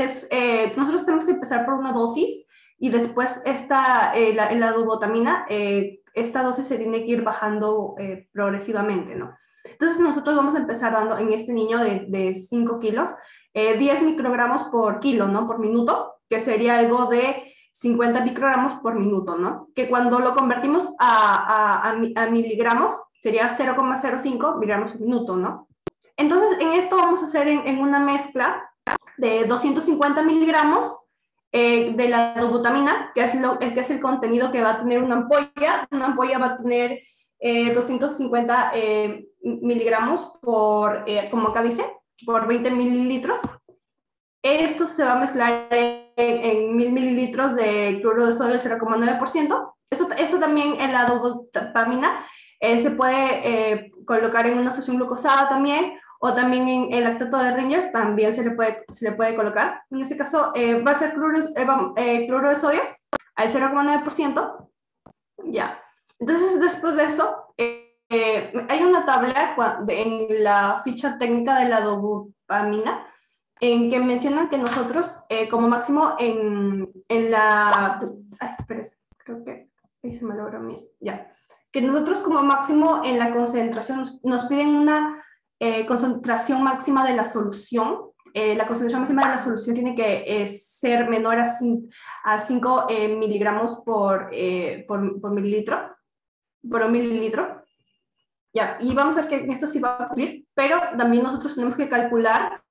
Speaker 12: nosotros tenemos que empezar por una dosis, y después la dobutamina, esta dosis se tiene que ir bajando progresivamente, ¿no? Entonces, nosotros vamos a empezar dando en este niño de 5 kilos, 10 microgramos por kilo, ¿no? Por minuto, que sería algo de 50 microgramos por minuto, ¿no? Que cuando lo convertimos a miligramos, sería 0,05 miligramos por minuto, ¿no? Entonces, en esto vamos a hacer en una mezcla de 250 miligramos de la dobutamina, que es el contenido que va a tener una ampolla. Una ampolla va a tener 250 miligramos por, como acá dice, por 20 mililitros. Esto se va a mezclar en 1000 mililitros de cloruro de sodio del 0,9%. Esto también en la dobutamina Se puede colocar en una solución glucosada también, o también en el lactato de Ringer también se le puede colocar. En este caso va a ser cloruro de sodio al 0,9%. Ya. Entonces, después de esto, hay una tabla en la ficha técnica de la dopamina en que mencionan que nosotros, como máximo en la... Ay, espérese, creo que ahí se me logró ya. Que nosotros como máximo en la concentración nos piden una concentración máxima de la solución. La concentración máxima de la solución tiene que ser menor a 5 miligramos por mililitro, por un mililitro. Ya, y vamos a ver que esto sí va a cumplir, pero también nosotros tenemos que calcular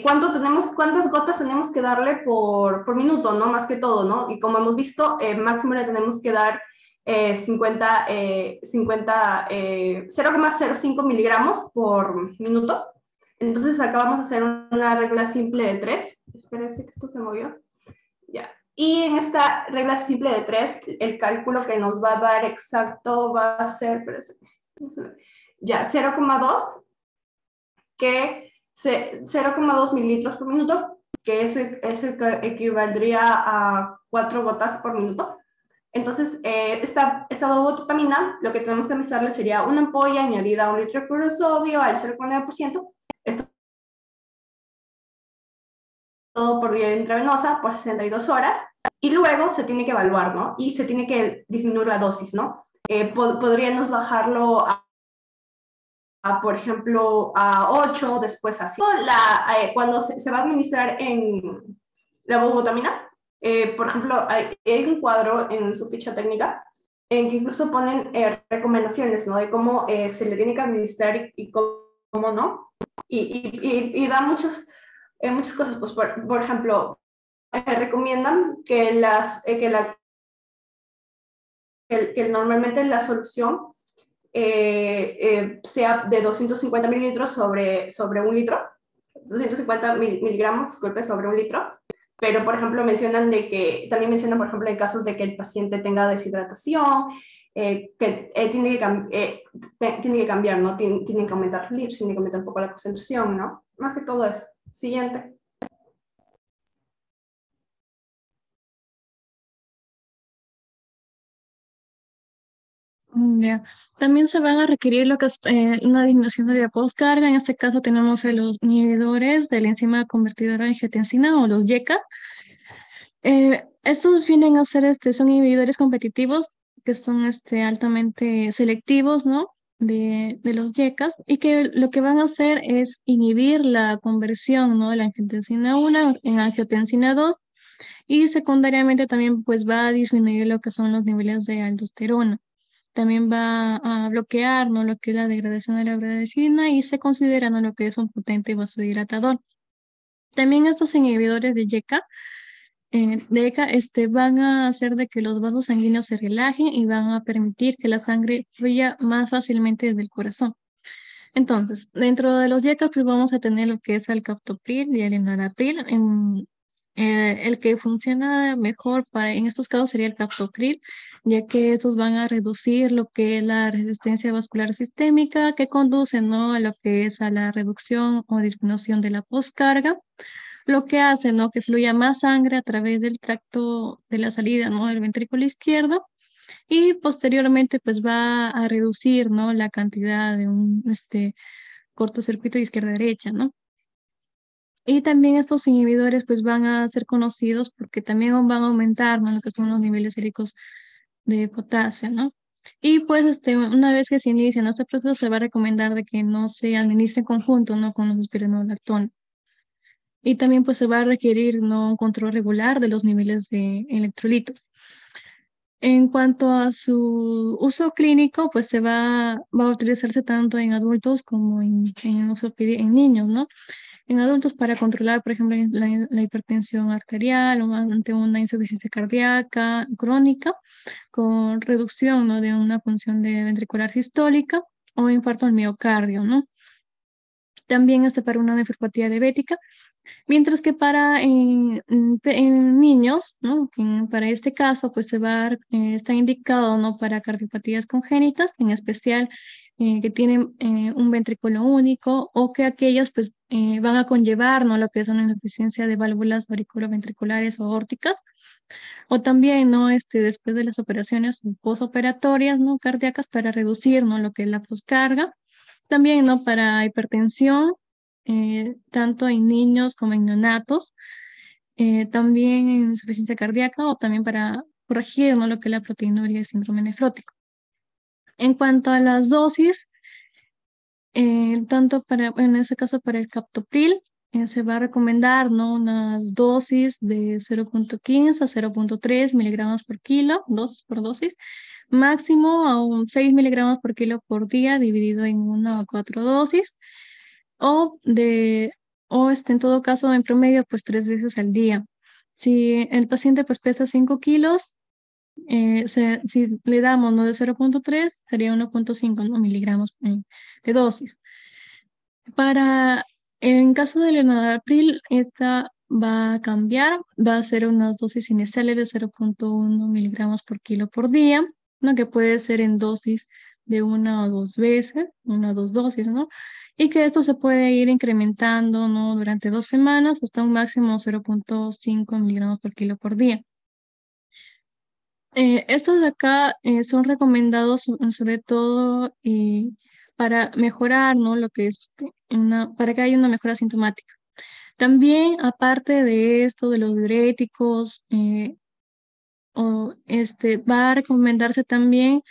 Speaker 12: cuántas gotas tenemos que darle por minuto, ¿no? Más que todo, ¿no? Y como hemos visto, máximo le tenemos que dar 0,05 miligramos por minuto. Entonces acá vamos a hacer una regla simple de 3. Espérense que esto se movió. Ya. Y en esta regla simple de 3, el cálculo que nos va a dar exacto va a ser, ya, 0,2, que 0,2 mililitros por minuto, que eso equivaldría a 4 gotas por minuto. Entonces, esta dopamina, lo que tenemos que medirle sería una ampolla añadida a 1 litro de cloruro de sodio al 0,9%. Esto todo por vía intravenosa por 62 horas. Y luego se tiene que evaluar, ¿no? Y se tiene que disminuir la dosis, ¿no? Podríamos bajarlo por ejemplo, a 8, después a 5. Cuando se va a administrar en la bufotamina, por ejemplo, hay un cuadro en su ficha técnica en que incluso ponen recomendaciones, ¿no? De cómo se le tiene que administrar y cómo no. Y da muchas cosas. Pues, por ejemplo, recomiendan que normalmente la solución sea de 250 mililitros sobre 1 litro, 250 miligramos, disculpe, sobre 1 litro. Pero, por ejemplo, también mencionan, por ejemplo, en casos de que el paciente tenga deshidratación, que tiene que cambiar, ¿no? Tiene que aumentar litros, tiene que aumentar un poco la concentración, ¿no? Más que todo eso. Siguiente.
Speaker 13: Ya. También se van a requerir lo que es una disminución de la postcarga. En este caso tenemos los inhibidores de la enzima convertidora de angiotensina o los YECA. Estos vienen a ser, son inhibidores competitivos que son altamente selectivos, ¿no? De los YECAs y que lo que van a hacer es inhibir la conversión, ¿no? De la angiotensina 1 en angiotensina 2 y secundariamente también pues va a disminuir lo que son los niveles de aldosterona. También va a bloquear, ¿no? Lo que es la degradación de la bradicina y se considera, ¿no? Lo que es un potente vasodilatador. También estos inhibidores de YECA van a hacer de que los vasos sanguíneos se relajen y van a permitir que la sangre fluya más fácilmente desde el corazón. Entonces, dentro de los YECA pues vamos a tener lo que es el captopril y el enalapril. El que funciona mejor en estos casos sería el captopril, ya que estos van a reducir lo que es la resistencia vascular sistémica, que conduce, ¿no? A lo que es a la reducción o disminución de la postcarga, lo que hace, ¿no? Que fluya más sangre a través del tracto de la salida, ¿no? Del ventrículo izquierdo y posteriormente pues va a reducir, ¿no? La cantidad de un cortocircuito de izquierda-derecha, ¿no? Y también estos inhibidores pues van a ser conocidos porque también van a aumentar, ¿no? Lo que son los niveles séricos de potasio, ¿no? Y pues una vez que se inicia, ¿no? Este proceso se va a recomendar de que no se administre en conjunto, ¿no? Con los espironolactona. Y también pues se va a requerir, ¿no? Un control regular de los niveles de electrolitos. En cuanto a su uso clínico, pues va a utilizarse tanto en adultos como en niños, ¿no? En adultos para controlar, por ejemplo, la hipertensión arterial o ante una insuficiencia cardíaca crónica con reducción, ¿no? De una función ventricular sistólica o infarto al miocardio, ¿no? También para una nefropatía diabética Mientras que para en niños, ¿no? Para este caso, pues está indicado, ¿no? Para cardiopatías congénitas, en especial que tienen un ventrículo único o que aquellas pues van a conllevar, ¿no? Lo que es una insuficiencia de válvulas auriculoventriculares o aórticas, o también, ¿no? Después de las operaciones posoperatorias, ¿no? Cardíacas para reducir, ¿no? Lo que es la poscarga. También, ¿no? Para hipertensión, tanto en niños como en neonatos, también en insuficiencia cardíaca o también para corregir, ¿no? Lo que es la proteinuria y síndrome nefrótico. En cuanto a las dosis, tanto en este caso para el captopril, se va a recomendar, ¿no? Una dosis de 0.15 a 0.3 miligramos por kilo, dosis por dosis, máximo a 6 miligramos por kilo por día, dividido en 1 a 4 dosis, en todo caso, en promedio, pues 3 veces al día. Si el paciente pues pesa 5 kilos, si le damos, ¿no? De 0.3, sería 1.5, ¿no? miligramos de dosis. En caso del enalapril, esta va a cambiar, va a ser unas dosis iniciales de 0.1 miligramos por kilo por día, ¿no? Que puede ser en dosis de 1 o 2 veces, 1 o 2 dosis, ¿no? Y que esto se puede ir incrementando, ¿no? Durante 2 semanas hasta un máximo 0.5 miligramos por kilo por día. Estos de acá son recomendados sobre todo para mejorar, ¿no? Lo que es para que haya una mejora sintomática. También, aparte de esto, de los diuréticos, va a recomendarse también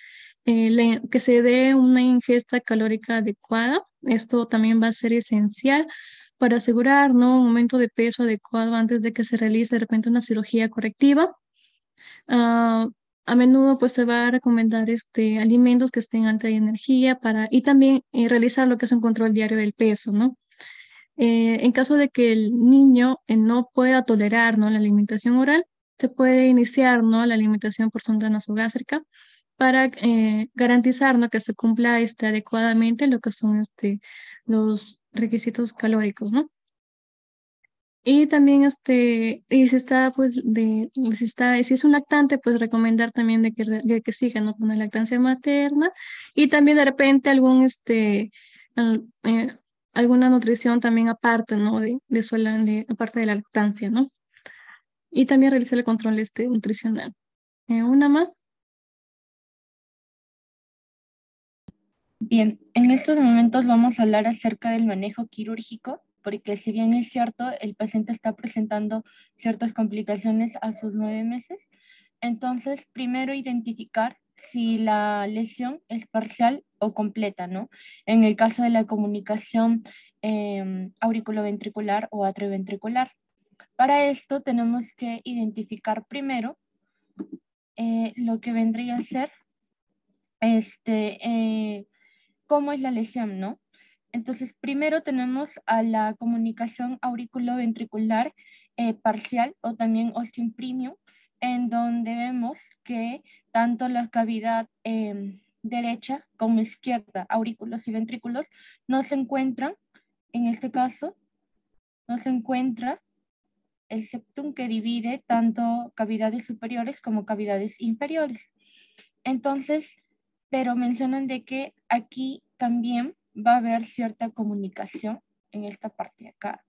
Speaker 13: que se dé una ingesta calórica adecuada. Esto también va a ser esencial para asegurar, ¿no? Un aumento de peso adecuado antes de que se realice de repente una cirugía correctiva. A menudo pues se va a recomendar alimentos que estén alta en energía y también realizar lo que es un control diario del peso, ¿no? En caso de que el niño no pueda tolerar, ¿no? La alimentación oral, se puede iniciar, ¿no? La alimentación por sonda nasogástrica para garantizar, ¿no? Que se cumpla adecuadamente lo que son los requisitos calóricos, ¿no? Y también, y si está, pues, si es un lactante, pues recomendar también de que siga, ¿no? Con la lactancia materna y también de repente al- eh, alguna nutrición también aparte, ¿no? Aparte de la lactancia, ¿no? Y también realizar el control, nutricional. Una más.
Speaker 14: Bien, en estos momentos vamos a hablar acerca del manejo quirúrgico, porque si bien es cierto, el paciente está presentando ciertas complicaciones a sus 9 meses, entonces primero identificar si la lesión es parcial o completa, ¿no? En el caso de la comunicación auriculoventricular o atrioventricular. Para esto tenemos que identificar primero lo que vendría a ser cómo es la lesión, ¿no? Entonces, primero tenemos a la comunicación auriculoventricular parcial o también osteoimprimium, en donde vemos que tanto la cavidad derecha como izquierda, aurículos y ventrículos, no se encuentran, en este caso, no se encuentra el septum que divide tanto cavidades superiores como cavidades inferiores. Entonces, pero mencionan de que aquí también va a haber cierta comunicación en esta parte de acá.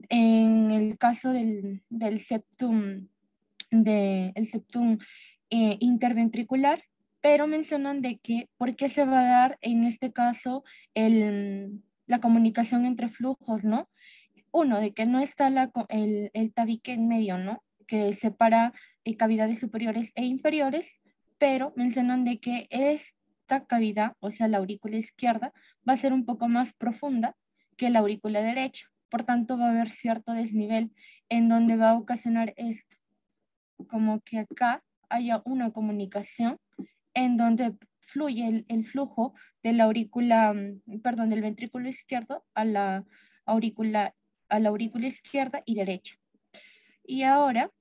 Speaker 14: En el caso del septum, interventricular, pero mencionan de que, ¿por qué se va a dar en este caso la comunicación entre flujos, ¿no? Uno, de que no está el tabique en medio, ¿no? Que separa cavidades superiores e inferiores, pero mencionan de que esta cavidad, o sea, la aurícula izquierda, va a ser un poco más profunda que la aurícula derecha. Por tanto, va a haber cierto desnivel en donde va a ocasionar esto, como que acá haya una comunicación en donde fluye el flujo de la aurícula, perdón, del ventrículo izquierdo a la aurícula izquierda y derecha. Y ahora,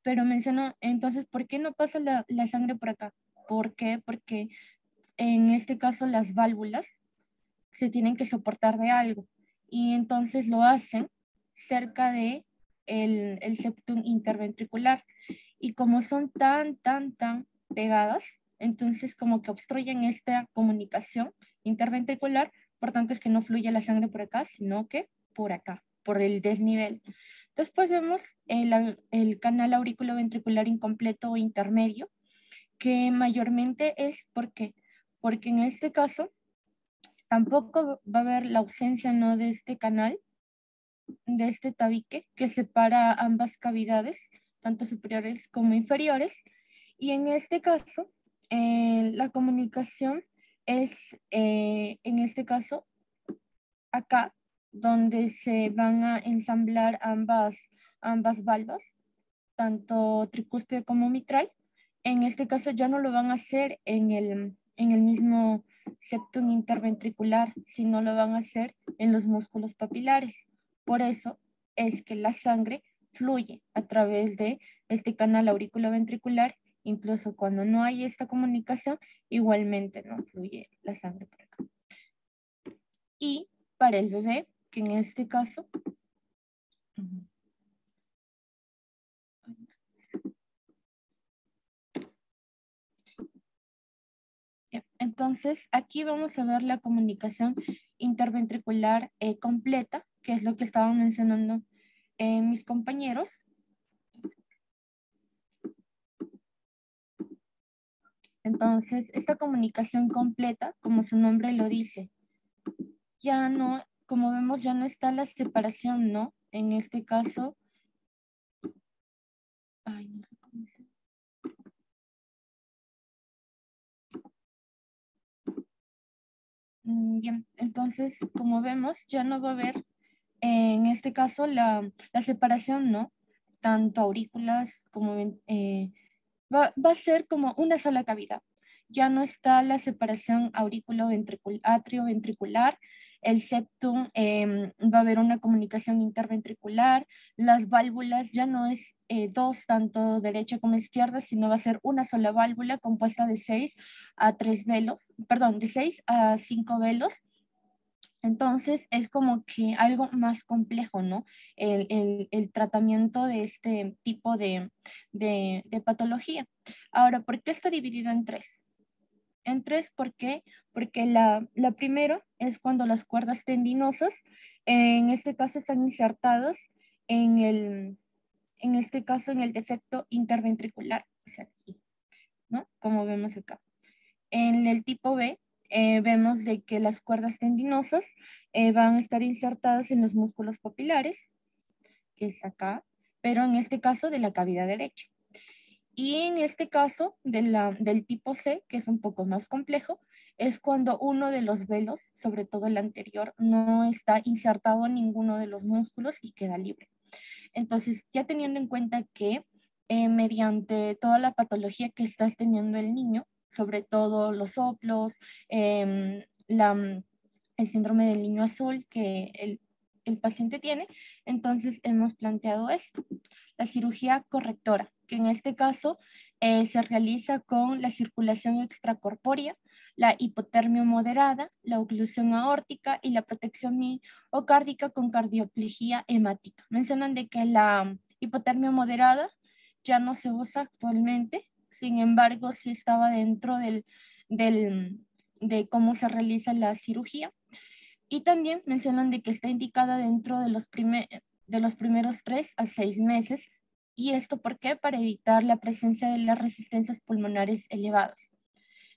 Speaker 14: pero menciono, entonces, ¿por qué no pasa la sangre por acá? ¿Por qué? Porque en este caso las válvulas se tienen que soportar de algo. y entonces lo hacen cerca de el septum interventricular. Y como son tan pegadas, entonces como que obstruyen esta comunicación interventricular, por tanto es que no fluye la sangre por acá, sino que por acá, por el desnivel. Después vemos el canal auriculoventricular incompleto o intermedio, que mayormente es porque en este caso tampoco va a haber la ausencia, ¿no?, de este canal, de este tabique que separa ambas cavidades, tanto superiores como inferiores, y en este caso la comunicación es, en este caso, acá, donde se van a ensamblar ambas valvas, tanto tricúspide como mitral. En este caso ya no lo van a hacer en el mismo septum interventricular, sino lo van a hacer en los músculos papilares. Por eso es que la sangre fluye a través de este canal auriculoventricular, incluso cuando no hay esta comunicación, igualmente no fluye la sangre por acá. Y para el bebé, que en este caso, entonces aquí vamos a ver la comunicación interventricular completa, que es lo que estaban mencionando mis compañeros. Entonces, esta comunicación completa, como su nombre lo dice, ya no, como vemos, ya no está la separación, ¿no? En este caso, ay, no sé cómo se... Bien, entonces, como vemos, ya no va a haber, en este caso, la separación, ¿no? Tanto aurículas como... va a ser como una sola cavidad. Ya no está la separación atrio-ventricular, el septum, va a haber una comunicación interventricular, las válvulas ya no es dos, tanto derecha como izquierda, sino va a ser una sola válvula compuesta de 6 a 3 velos, perdón, de 6 a 5 velos. Entonces es como que algo más complejo, ¿no? El tratamiento de este tipo de patología. Ahora, ¿por qué está dividido en tres? En tres, ¿por qué? Porque la primera es cuando las cuerdas tendinosas, en este caso, están insertadas en este caso, en el defecto interventricular, o sea, aquí, ¿no? Como vemos acá. En el tipo B, vemos de que las cuerdas tendinosas van a estar insertadas en los músculos papilares, que es acá, pero en este caso de la cavidad derecha. Y en este caso del tipo C, que es un poco más complejo, es cuando uno de los velos, sobre todo el anterior, no está insertado en ninguno de los músculos y queda libre. Entonces, ya teniendo en cuenta que mediante toda la patología que estás teniendo el niño, sobre todo los soplos, el síndrome del niño azul que el paciente tiene, entonces hemos planteado esto, la cirugía correctora, que en este caso se realiza con la circulación extracorpórea, la hipotermia moderada, la oclusión aórtica y la protección miocárdica con cardioplegia hemática. Mencionan de que la hipotermia moderada ya no se usa actualmente, sin embargo, sí estaba dentro de cómo se realiza la cirugía. Y también mencionan de que está indicada dentro de los primeros 3 a 6 meses. ¿Y esto por qué? Para evitar la presencia de las resistencias pulmonares elevadas.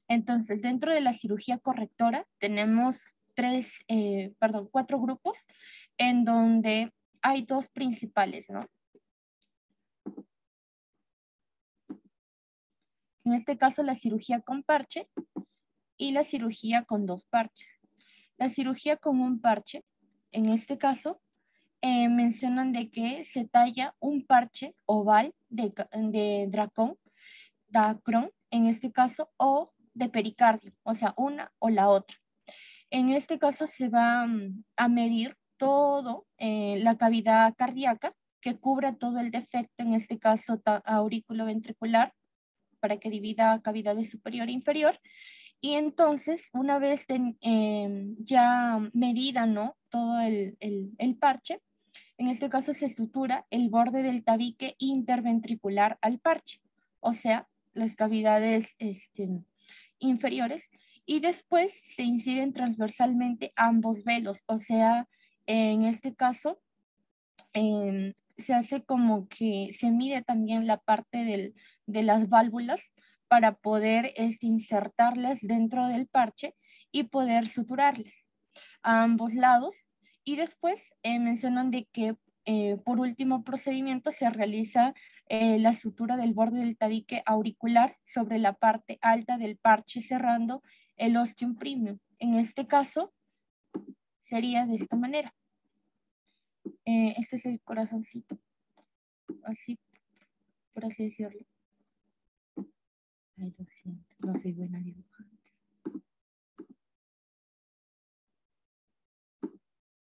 Speaker 14: Entonces, dentro de la cirugía correctora tenemos 4 grupos en donde hay 2 principales, ¿no? En este caso, la cirugía con parche y la cirugía con 2 parches. La cirugía con un parche, en este caso, mencionan de que se talla un parche oval de Dacron, en este caso, o de pericardio, o sea, una o la otra. En este caso se va a medir todo la cavidad cardíaca que cubra todo el defecto, en este caso aurículo-ventricular, para que divida cavidades superior e inferior, Y entonces, una vez ya medida, ¿no?, todo el parche, en este caso se sutura el borde del tabique interventricular al parche, o sea, las cavidades inferiores, y después se inciden transversalmente ambos velos, o sea, en este caso se hace como que se mide también la parte de las válvulas para poder insertarlas dentro del parche y poder suturarlas a ambos lados. Y después mencionan de que por último procedimiento se realiza la sutura del borde del tabique auricular sobre la parte alta del parche cerrando el ostium premium. En este caso sería de esta manera. Este es el corazoncito, así, por así decirlo. Ay, lo siento, no soy buena dibujante.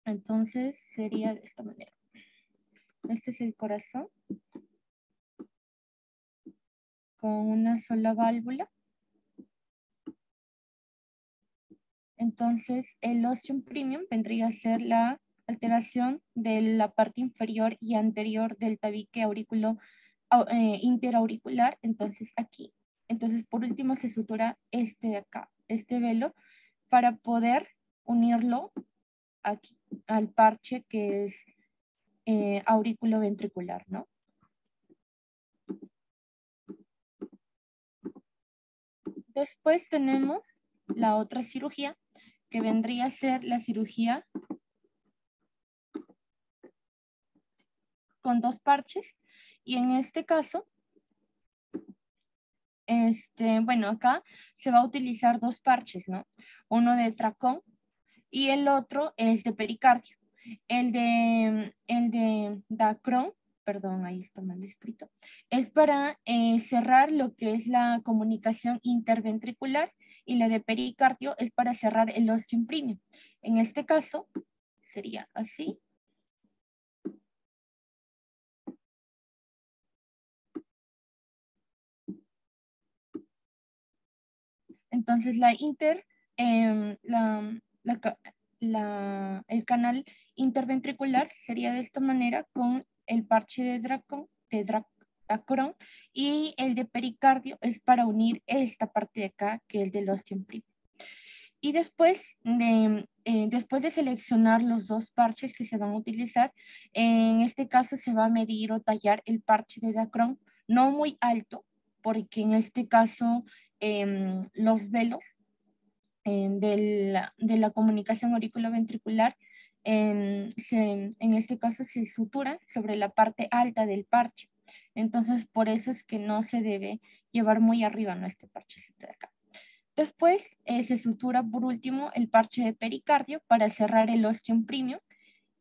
Speaker 14: Entonces sería de esta manera. Este es el corazón con una sola válvula. Entonces el ostium premium vendría a ser la alteración de la parte inferior y anterior del tabique interauricular. Entonces aquí. Entonces por último se sutura este de acá, este velo, para poder unirlo aquí al parche que es auriculoventricular, ¿no? Después tenemos la otra cirugía, que vendría a ser la cirugía con 2 parches, y en este caso, bueno, acá se va a utilizar 2 parches, ¿no? Uno de tracón y el otro es de pericardio. El de Dacron, perdón, ahí está mal escrito, es para cerrar lo que es la comunicación interventricular, y la de pericardio es para cerrar el ostium premium. En este caso sería así. Entonces el canal interventricular sería de esta manera con el parche de Dacron, y el de pericardio es para unir esta parte de acá, que es el del ostium premium. Y después de seleccionar los 2 parches que se van a utilizar, en este caso se va a medir o tallar el parche de Dacron, no muy alto, porque en este caso los velos de la comunicación auriculoventricular en este caso se suturan sobre la parte alta del parche. Entonces por eso es que no se debe llevar muy arriba, ¿no?, este parchecito de acá. Después se sutura por último el parche de pericardio para cerrar el ostium premium,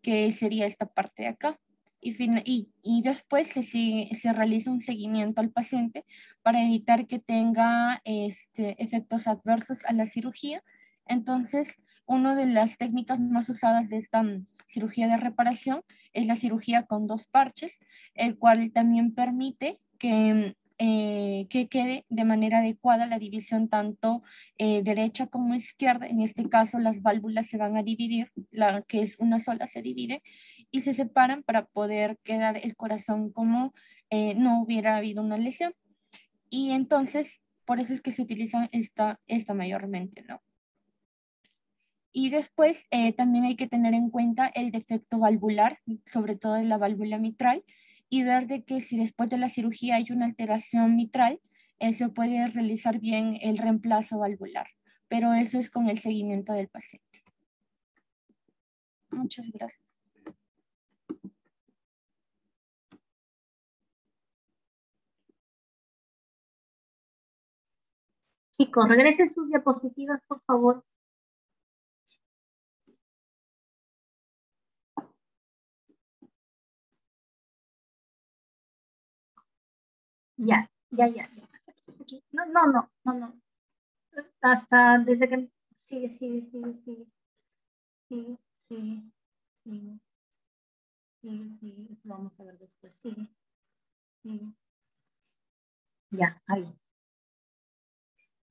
Speaker 14: que sería esta parte de acá. Y después se realiza un seguimiento al paciente para evitar que tenga efectos adversos a la cirugía. Entonces, una de las técnicas más usadas de esta cirugía de reparación es la cirugía con 2 parches, el cual también permite que quede de manera adecuada la división tanto derecha como izquierda. En este caso las válvulas se van a dividir, la que es una sola se divide y se separan para poder quedar el corazón como no hubiera habido una lesión. Y entonces por eso es que se utiliza esta mayormente, ¿no? Y después también hay que tener en cuenta el defecto valvular, sobre todo en la válvula mitral, y ver de que si después de la cirugía hay una alteración mitral, se puede realizar bien el reemplazo valvular, pero eso es con el seguimiento del paciente. Muchas gracias.
Speaker 1: Chicos, regresen sus diapositivas, por favor. Ya. Aquí. No. Hasta desde que... Sigue. Vamos a ver después. Sigue. Ya, ahí.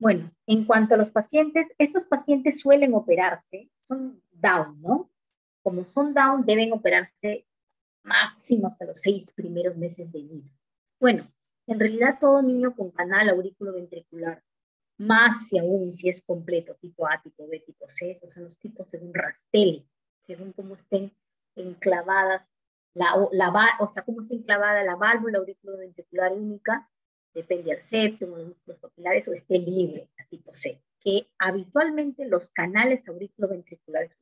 Speaker 1: Bueno, en cuanto a los pacientes, estos pacientes suelen operarse, son Down, ¿no? Como son Down, deben operarse máximo hasta los 6 primeros meses de vida. Bueno, en realidad todo niño con canal auriculoventricular, más si aún si es completo, tipo A, tipo B, tipo C, esos son los tipos según Rastelli, según cómo estén enclavadas, o sea, cómo está enclavada la válvula auriculoventricular única, depende del septum, de los músculos papilares, o esté libre, a tipo C, que habitualmente los canales auriculoventriculares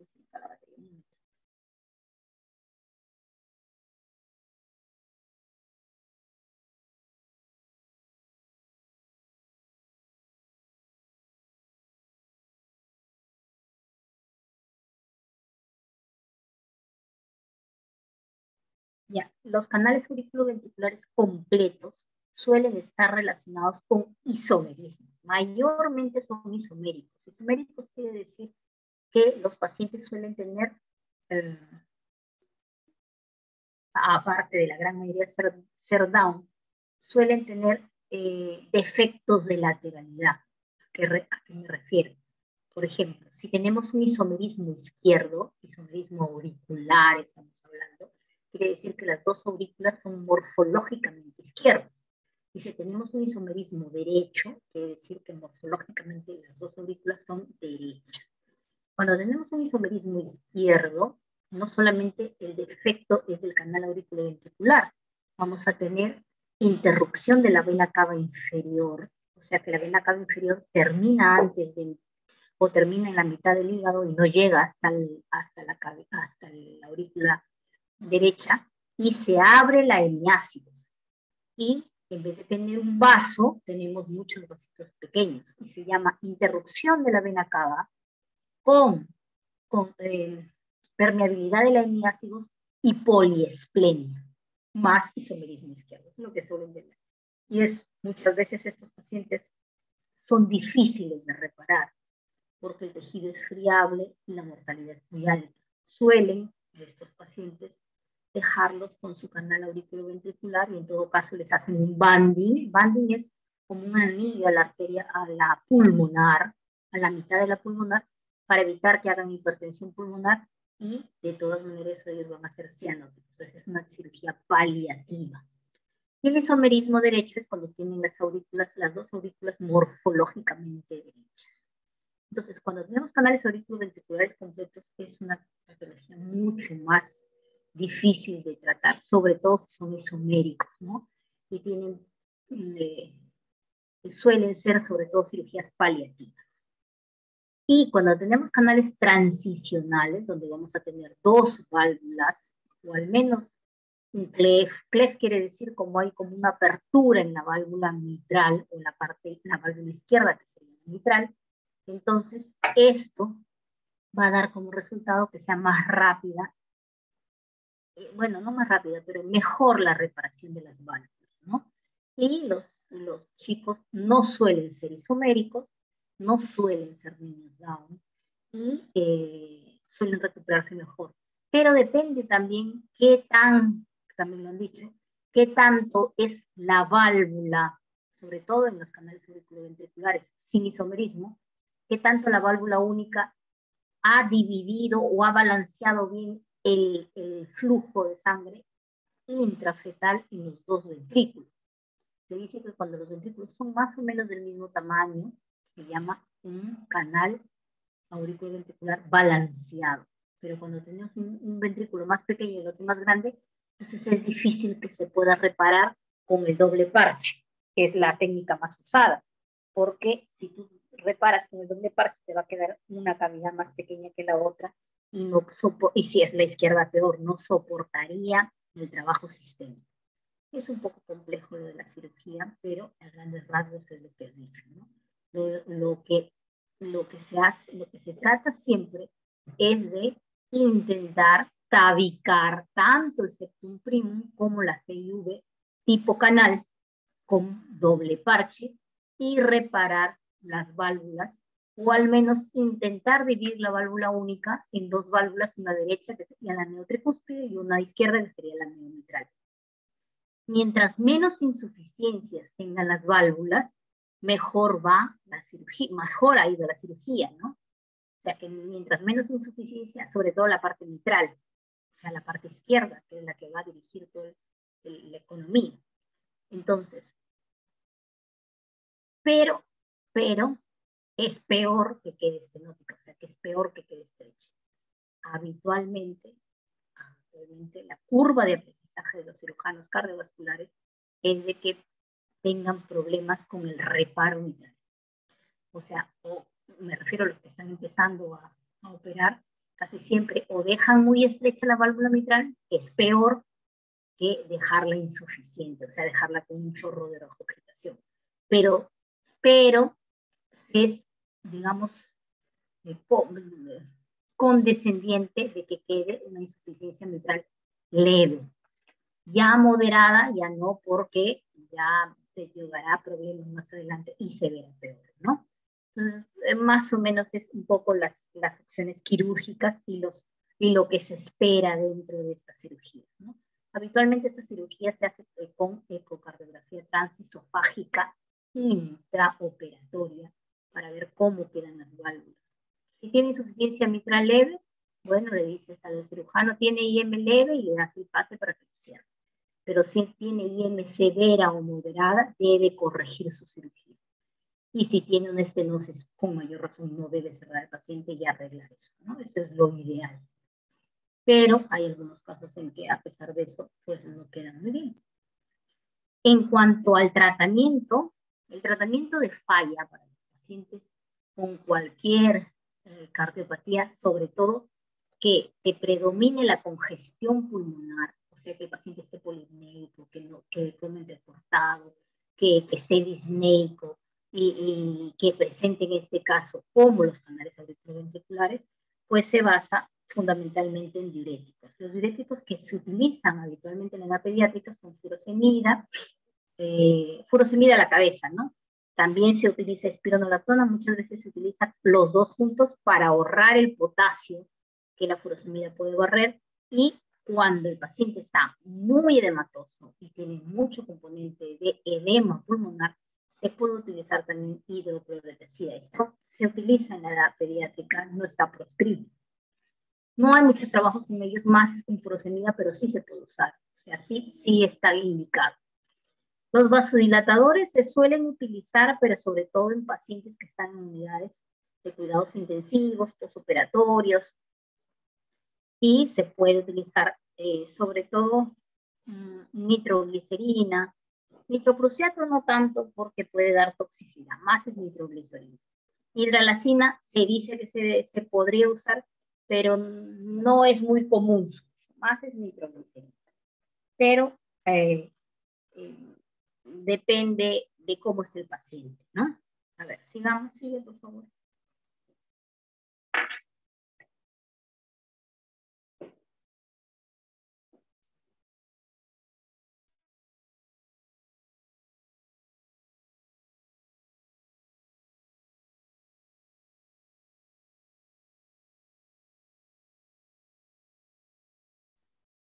Speaker 1: ya, los canales auriculoventriculares completos suelen estar relacionados con isomerismos. Mayormente son isoméricos. Isoméricos quiere decir que los pacientes suelen tener, aparte de la gran mayoría ser Down, suelen tener defectos de lateralidad. ¿A qué me refiero? Por ejemplo, si tenemos un isomerismo izquierdo, isomerismo auricular, estamos hablando, quiere decir que las dos aurículas son morfológicamente izquierdas. Y si tenemos un isomerismo derecho, quiere decir que morfológicamente las dos aurículas son derechas. Cuando tenemos un isomerismo izquierdo, no solamente el defecto es del canal auriculoventricular, vamos a tener interrupción de la vena cava inferior, o sea que la vena cava inferior termina antes o termina en la mitad del hígado y no llega hasta la aurícula derecha, y se abre la hemiácidos. Y en vez de tener un vaso, tenemos muchos vasitos pequeños. Y se llama interrupción de la vena cava con permeabilidad de la hemiácidos y poliesplenia, más isomerismo izquierdo. Es lo que suelen ver. Y muchas veces estos pacientes son difíciles de reparar porque el tejido es friable y la mortalidad es muy alta. Suelen estos pacientes dejarlos con su canal auriculoventricular y en todo caso les hacen un banding. Banding es como un anillo a la arteria, a la pulmonar, a la mitad de la pulmonar, para evitar que hagan hipertensión pulmonar, y de todas maneras ellos van a ser cianóticos. Entonces es una cirugía paliativa. Y el isomerismo derecho es cuando tienen las dos aurículas morfológicamente derechas. Entonces, cuando tenemos canales auriculoventriculares completos, es una patología mucho más difícil de tratar, sobre todo si son isoméricos, ¿no? Y suelen ser sobre todo cirugías paliativas. Y cuando tenemos canales transicionales, donde vamos a tener dos válvulas, o al menos un clef. Clef quiere decir como hay como una apertura en la válvula mitral, o la válvula izquierda, que sería mitral. Entonces, esto va a dar como resultado que sea más rápida, bueno, no más rápida, pero mejor la reparación de las válvulas, ¿no? Y los chicos no suelen ser isoméricos, no suelen ser niños Down, y suelen recuperarse mejor. Pero depende también también lo han dicho, qué tanto es la válvula, sobre todo en los canales auriculoventriculares sin isomerismo, qué tanto la válvula única ha dividido o ha balanceado bien el flujo de sangre intrafetal en los dos ventrículos. Se dice que cuando los ventrículos son más o menos del mismo tamaño, se llama un canal auriculoventricular balanceado. Pero cuando tenemos un ventrículo más pequeño y el otro más grande, entonces es difícil que se pueda reparar con el doble parche, que es la técnica más usada. Porque si tú reparas con el doble parche, te va a quedar una cavidad más pequeña que la otra, y si es la izquierda peor, no soportaría el trabajo sistémico. Es un poco complejo lo de la cirugía, pero a grandes rasgos es lo que has dicho, ¿no? Lo que se trata siempre es de intentar tabicar tanto el septum primum como la CIV tipo canal con doble parche y reparar las válvulas, o al menos intentar dividir la válvula única en dos válvulas, una derecha que sería la neotricúspide y una izquierda que sería la neomitral. Mientras menos insuficiencias tengan las válvulas, mejor va la cirugía, mejor ha ido la cirugía, ¿no? O sea que mientras menos insuficiencia, sobre todo la parte mitral, o sea, la parte izquierda, que es la que va a dirigir toda la economía. Entonces, pero es peor que quede estenótica, o sea, que es peor que quede estrecha. Habitualmente la curva de aprendizaje de los cirujanos cardiovasculares es de que tengan problemas con el reparo mitral. O sea, me refiero a los que están empezando a operar, casi siempre o dejan muy estrecha la válvula mitral, que es peor que dejarla insuficiente, o sea, dejarla con un chorro de regurgitación. Pero es, digamos, condescendiente de que quede una insuficiencia mitral leve. Ya moderada, ya no, porque ya te llevará problemas más adelante y se verá peor, ¿no? Entonces, más o menos es un poco las acciones quirúrgicas y lo que se espera dentro de esta cirugía, ¿no? Habitualmente esta cirugía se hace con ecocardiografía transesofágica intraoperatoria para ver cómo quedan las válvulas. Si tiene insuficiencia mitral leve, bueno, le dices al cirujano, tiene IM leve y le das el pase para que lo cierre. Pero si tiene IM severa o moderada, debe corregir su cirugía. Y si tiene una estenosis, con mayor razón no debe cerrar al paciente y arreglar eso, ¿no? Eso es lo ideal. Pero hay algunos casos en que a pesar de eso, pues no queda muy bien. En cuanto al tratamiento, el tratamiento de falla para los pacientes con cualquier cardiopatía, sobre todo que te predomine la congestión pulmonar, o sea, que el paciente esté polipneico, que tome intercortado, que esté disneico y que presente en este caso como los canales auriculoventriculares, pues se basa fundamentalmente en diuréticos. Los diuréticos que se utilizan habitualmente en la edad pediátrica son furosemida a la cabeza, ¿no? También se utiliza espironolactona, muchas veces se utilizan los dos juntos para ahorrar el potasio que la furosemida puede barrer, y cuando el paciente está muy edematoso y tiene mucho componente de edema pulmonar, se puede utilizar también hidroclorotiazida. Esto se utiliza en la edad pediátrica, no está proscrito. No hay muchos trabajos con ellos, más con furosemida, pero sí se puede usar. O sea, sí está indicado. Los vasodilatadores se suelen utilizar, pero sobre todo en pacientes que están en unidades de cuidados intensivos, postoperatorios, y se puede utilizar sobre todo nitroglicerina. Nitroprusiato no tanto porque puede dar toxicidad, más es nitroglicerina. Hidralacina se dice que se podría usar, pero no es muy común, más es nitroglicerina. Pero depende de cómo es el paciente, ¿no? A ver, sigue, por favor.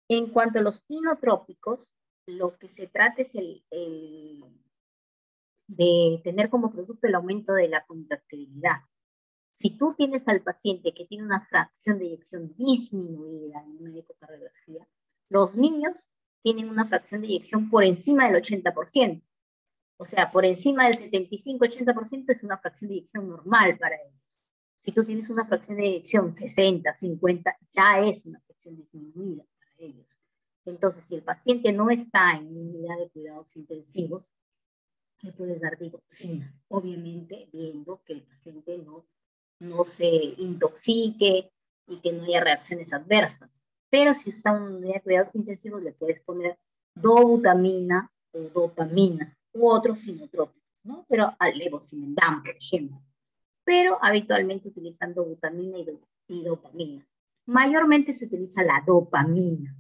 Speaker 1: En cuanto a los inotrópicos, lo que se trata es de tener como producto el aumento de la contractilidad. Si tú tienes al paciente que tiene una fracción de eyección disminuida en una ecocardiografía, los niños tienen una fracción de eyección por encima del 80%. O sea, por encima del 75-80% es una fracción de eyección normal para ellos. Si tú tienes una fracción de eyección 60, 50, ya es una fracción disminuida para ellos. Entonces, si el paciente no está en unidad de cuidados intensivos, le puedes dar digoxina, obviamente viendo que el paciente no se intoxique y que no haya reacciones adversas. Pero si está en unidad de cuidados intensivos, le puedes poner dobutamina o dopamina u otros inotrópicos, ¿no? Pero al levosimendan, por ejemplo. Pero habitualmente utilizan dobutamina y dopamina. Mayormente se utiliza la dopamina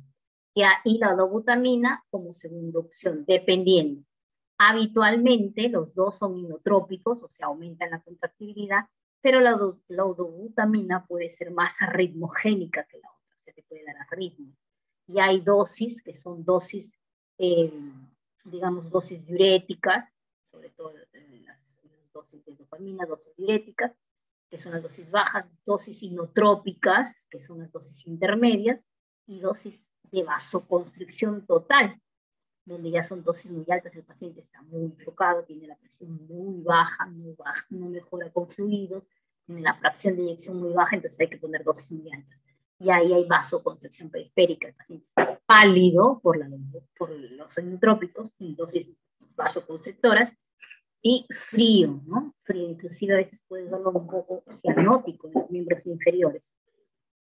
Speaker 1: y la dobutamina como segunda opción, dependiendo. Habitualmente los dos son inotrópicos, o sea, aumentan la contractibilidad, pero la dobutamina puede ser más arritmogénica que la otra, se te puede dar arritmia. Y hay dosis que son dosis, digamos, dosis diuréticas, sobre todo dosis de dopamina, dosis diuréticas, que son las dosis bajas, dosis inotrópicas, que son las dosis intermedias, y dosis de vasoconstricción total, donde ya son dosis muy altas, el paciente está muy tocado, tiene la presión muy baja, no mejora con fluidos, tiene la fracción de eyección muy baja, entonces hay que poner dosis muy altas. Y ahí hay vasoconstricción periférica, el paciente está pálido por los inotrópicos y dosis vasoconstrictoras, y frío, ¿no? Frío, inclusive a veces puede verlo un poco cianótico en los miembros inferiores.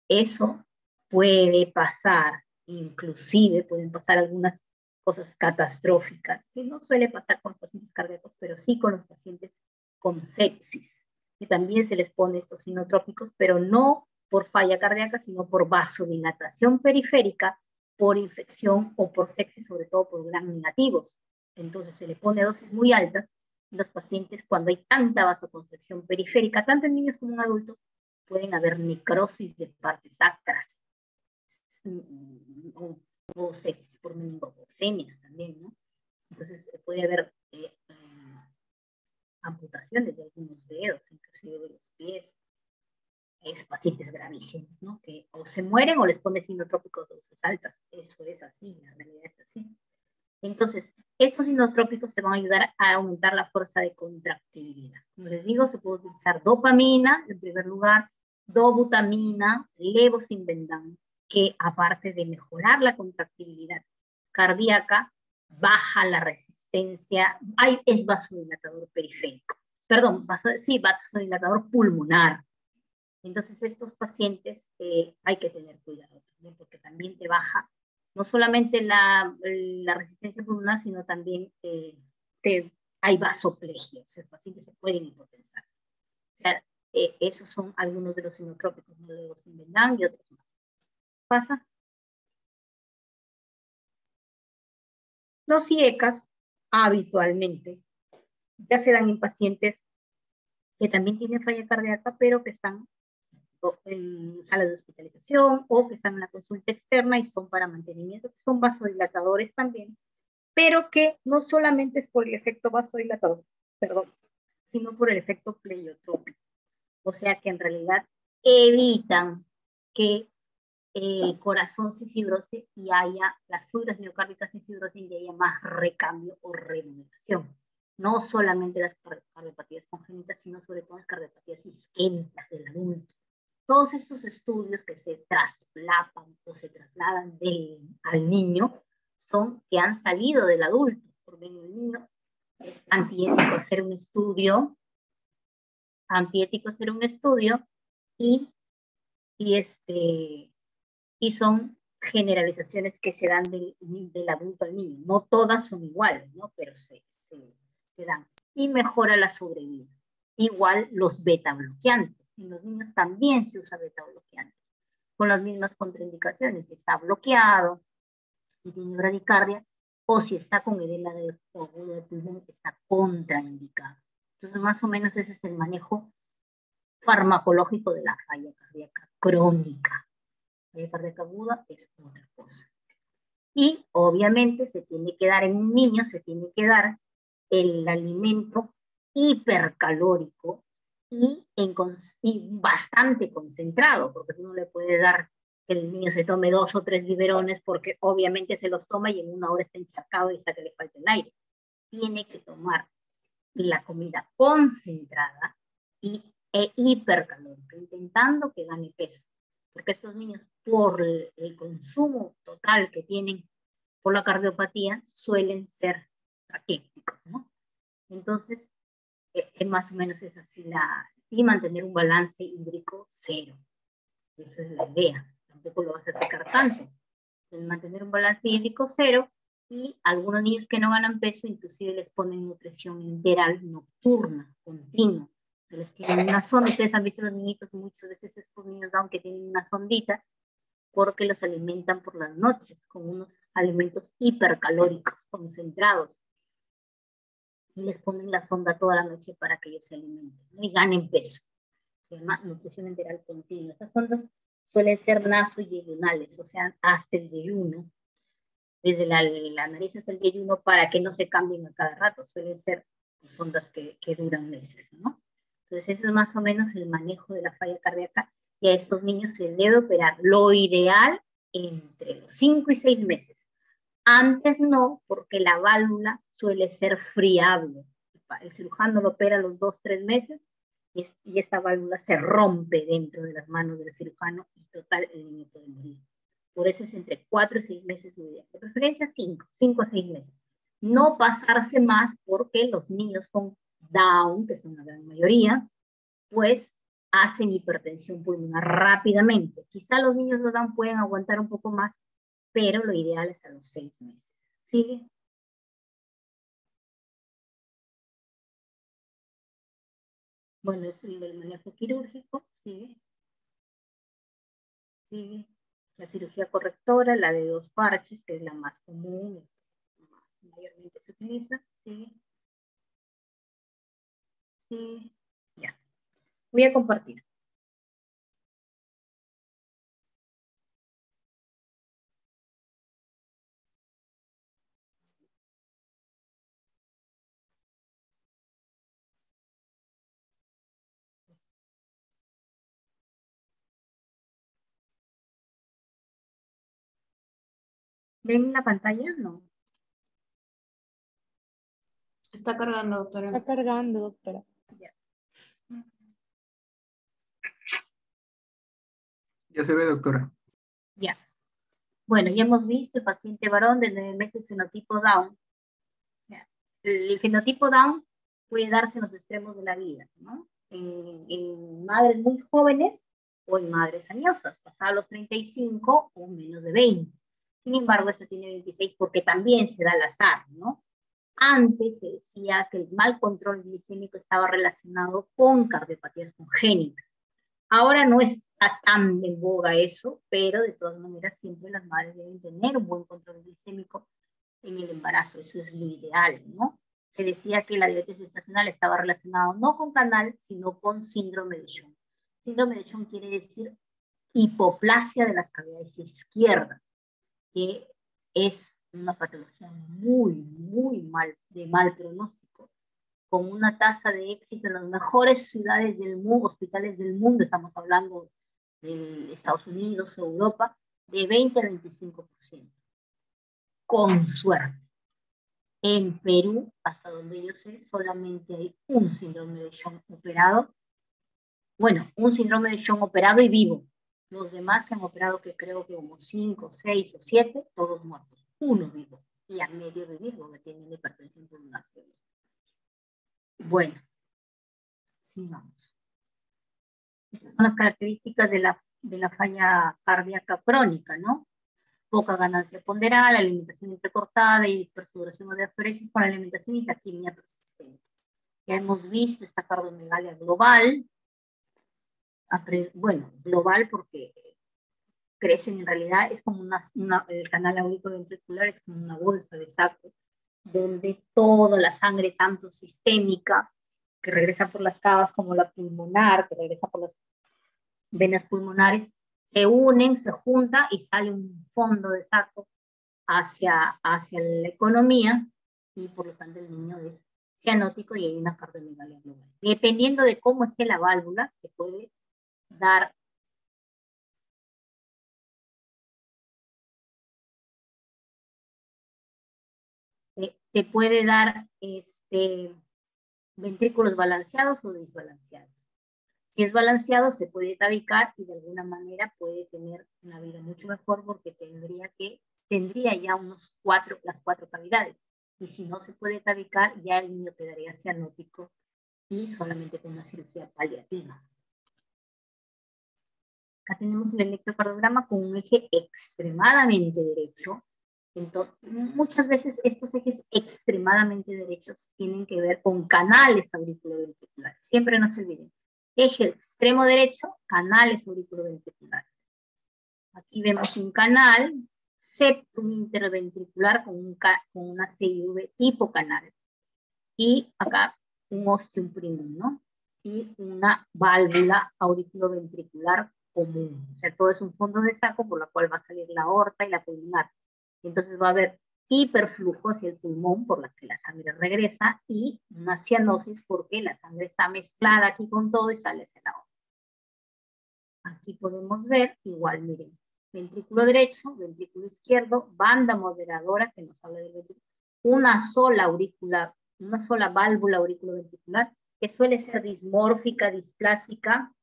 Speaker 1: Eso puede pasar, inclusive pueden pasar algunas cosas catastróficas, que no suele pasar con los pacientes cardíacos, pero sí con los pacientes con sepsis, que también se les pone estos inotrópicos, pero no por falla cardíaca, sino por vasodilatación periférica, por infección o por sepsis, sobre todo por gram negativos. Entonces se le pone dosis muy altas, y los pacientes, cuando hay tanta vasoconstricción periférica, tanto en niños como en adultos, pueden haber necrosis de partes sacras, o sepsis por meningococemias también, ¿no? Entonces puede haber amputaciones de algunos dedos, inclusive de los pies. Es pacientes gravísimos, ¿no? Que o se mueren o les pones inotrópicos de dosis altas. Eso es así, la realidad es así. Entonces, estos inotrópicos te van a ayudar a aumentar la fuerza de contractibilidad. Como les digo, se puede utilizar dopamina, en primer lugar, dobutamina, levosimendan, que aparte de mejorar la contractibilidad cardíaca, baja la resistencia, es vasodilatador periférico. Perdón, vasodilatador pulmonar. Entonces, estos pacientes hay que tener cuidado también, porque también te baja no solamente la resistencia pulmonar, sino también hay vasoplegia, o sea, los pacientes se pueden hipotensar. O sea, esos son algunos de los inotrópicos, no levosimendan y otros más. ¿Pasa? Los IECAS habitualmente ya se dan en pacientes que también tienen falla cardíaca, pero que están en sala de hospitalización o que están en la consulta externa y son para mantenimiento, que son vasodilatadores también, pero que no solamente es por el efecto vasodilatador, sino por el efecto pleiotrópico. O sea que en realidad evitan que el corazón se fibrose y haya las fibras miocárdicas se fibrosen y haya más recambio o remodelación. No solamente las cardiopatías congénitas, sino sobre todo las cardiopatías isquémicas del adulto. Todos estos estudios que se traslapan o se trasladan al niño son que han salido del adulto, porque en el niño es antiético hacer un estudio, y son generalizaciones que se dan del adulto al niño. No todas son iguales, ¿no? Pero se dan. Y mejora la sobrevida. Igual los beta bloqueantes. En los niños también se usa beta bloqueantes, con las mismas contraindicaciones. Si está bloqueado, si tiene bradicardia, o si está con edema de pulmón, está contraindicado. Entonces, más o menos ese es el manejo farmacológico de la falla cardíaca crónica. La falla cardíaca aguda es otra cosa. Y obviamente se tiene que dar en un niño, se tiene que dar el alimento hipercalórico y bastante concentrado, porque tú no le puedes dar que el niño se tome 2 o 3 biberones, porque obviamente se los toma y en 1 hora está encharcado y está que le falta el aire. Tiene que tomar la comida concentrada e hipercalórica, intentando que gane peso, porque estos niños, por el consumo total que tienen por la cardiopatía, suelen ser raquíticos, ¿no? Entonces, más o menos es así y mantener un balance hídrico 0. Esa es la idea. Tampoco lo vas a sacar tanto. Es mantener un balance hídrico 0, y algunos niños que no ganan peso, inclusive les ponen nutrición enteral nocturna, continua. Se les tiene una sonda. Ustedes han visto los niñitos, muchas veces estos niños down que tienen una sondita, porque los alimentan por las noches con unos alimentos hipercalóricos, concentrados. Y les ponen la sonda toda la noche para que ellos se alimenten, ¿no? Y ganen peso. Se llama nutrición enteral continua. Estas sondas suelen ser nasoyeyunales, o sea, hasta el yeyuno, desde la nariz hasta el yeyuno, para que no se cambien a cada rato. Suelen ser ondas que duran meses, ¿no? Entonces, eso es más o menos el manejo de la falla cardíaca, y a estos niños se debe operar. Lo ideal, entre los 5 y 6 meses. Antes no, porque la válvula suele ser friable. El cirujano lo opera a los 2, 3 meses, y esta válvula se rompe dentro de las manos del cirujano, y total, el niño puede morir. Por eso es entre 4 y 6 meses de vida. De preferencia 5 a 6 meses. No pasarse más, porque los niños con Down, que son la gran mayoría, pues hacen hipertensión pulmonar rápidamente. Quizá los niños de Down pueden aguantar un poco más, pero lo ideal es a los 6 meses. ¿Sigue? Bueno, es el manejo quirúrgico. ¿Sigue? ¿Sigue? La cirugía correctora, la de 2 parches, que es la más común, mayormente se utiliza. ¿Sigue? ¿Sigue? Ya. Voy a compartir. ¿Ven la pantalla? No.
Speaker 2: Está cargando, doctora.
Speaker 14: Está cargando, doctora.
Speaker 1: Ya.
Speaker 5: Ya se ve, doctora.
Speaker 1: Ya. Bueno, ya hemos visto el paciente varón de 9 meses fenotipo Down. Ya. El fenotipo Down puede darse en los extremos de la vida, ¿no? En madres muy jóvenes o en madres añosas, pasados los 35 o menos de 20. Sin embargo, esta tiene 26 porque también se da al azar, ¿no? Antes se decía que el mal control glicémico estaba relacionado con cardiopatías congénitas. Ahora no está tan en boga eso, pero de todas maneras siempre las madres deben tener un buen control glicémico en el embarazo. Eso es lo ideal, ¿no? Se decía que la diabetes gestacional estaba relacionada no con canal, sino con síndrome de Sjögren. Síndrome de Sjögren quiere decir hipoplasia de las cavidades izquierdas, que es una patología muy de mal pronóstico, con una tasa de éxito en las mejores ciudades del mundo, hospitales del mundo, estamos hablando de Estados Unidos, Europa, de 20 a 25%. Con suerte. En Perú, hasta donde yo sé, solamente hay un síndrome de Sjögren operado. Bueno, un síndrome de Sjögren operado y vivo. Los demás que han operado, que creo que como 5, 6 o 7, todos muertos. Uno vivo. Y a medio de vivo, que tienen hipertensión pulmonar. Bueno, sigamos. Estas son las características de la falla cardíaca crónica, ¿no? Poca ganancia ponderal, alimentación entrecortada y hipersudoración o diaforesis con alimentación y taquimia persistente. Ya hemos visto esta cardiomegalia global. Bueno, global porque crecen en realidad, es como el canal auriculoventricular es como una bolsa de saco, donde toda la sangre, tanto sistémica, que regresa por las cavas, como la pulmonar, que regresa por las venas pulmonares, se unen, se junta y sale un fondo de saco hacia la economía, y por lo tanto el niño es cianótico y hay una cardiomegalia global. Dependiendo de cómo esté la válvula, se puede dar ventrículos balanceados o desbalanceados. Si es balanceado, se puede tabicar y de alguna manera puede tener una vida mucho mejor, porque tendría ya las 4 cavidades. Y si no se puede tabicar, ya el niño quedaría cianótico y solamente con una cirugía paliativa. Acá tenemos el electrocardiograma con un eje extremadamente derecho. Entonces, muchas veces estos ejes extremadamente derechos tienen que ver con canales auriculoventriculares. Siempre no se olviden. Eje extremo derecho, canales auriculoventriculares. Aquí vemos un canal, septum interventricular con una CIV tipo canal. Y acá un ostium primum, ¿no? Y una válvula auriculoventricular común. O sea, todo es un fondo de saco por la cual va a salir la aorta y la pulmonar. Entonces va a haber hiperflujo hacia el pulmón por la que la sangre regresa y una cianosis porque la sangre está mezclada aquí con todo y sale hacia la otra. Aquí podemos ver, igual miren, ventrículo derecho, ventrículo izquierdo, banda moderadora que nos habla del ventrículo, una sola auricular, una sola válvula auriculoventricular que suele ser dismórfica, displásica,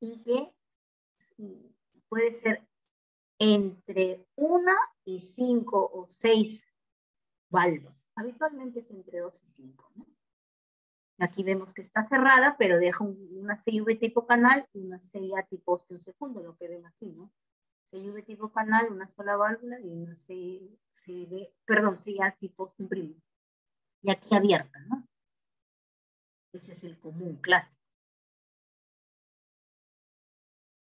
Speaker 1: y que puede ser entre 1 y 5 o 6 válvulas. Habitualmente es entre 2 y 5, ¿no? Aquí vemos que está cerrada, pero deja una CIV tipo canal y una CIA tipo óseo segundo, lo que ven aquí, ¿no? CIV tipo canal, una sola válvula y una CIA tipo óseo primo. Y aquí abierta, ¿no? Ese es el común clásico.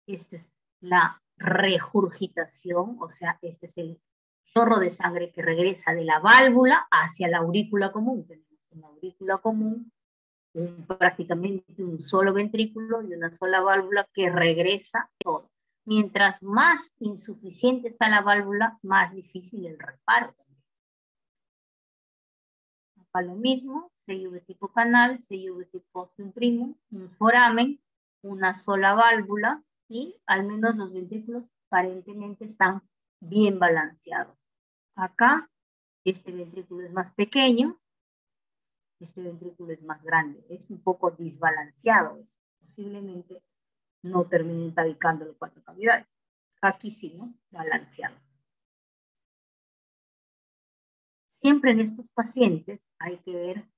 Speaker 1: Esta es la regurgitación, o sea, este es el chorro de sangre que regresa de la válvula hacia la aurícula común. Tenemos una aurícula común, prácticamente un solo ventrículo y una sola válvula que regresa todo. Mientras más insuficiente está la válvula, más difícil el reparo también. Acá lo mismo, CIV tipo canal, CIV tipo óseo primo, un foramen, una sola válvula y al menos los ventrículos aparentemente están bien balanceados. Acá este ventrículo es más pequeño, este ventrículo es más grande, es un poco desbalanceado, posiblemente no terminen tabicando las 4 cavidades. Aquí sí, ¿no? Balanceado. Siempre en estos pacientes hay que ver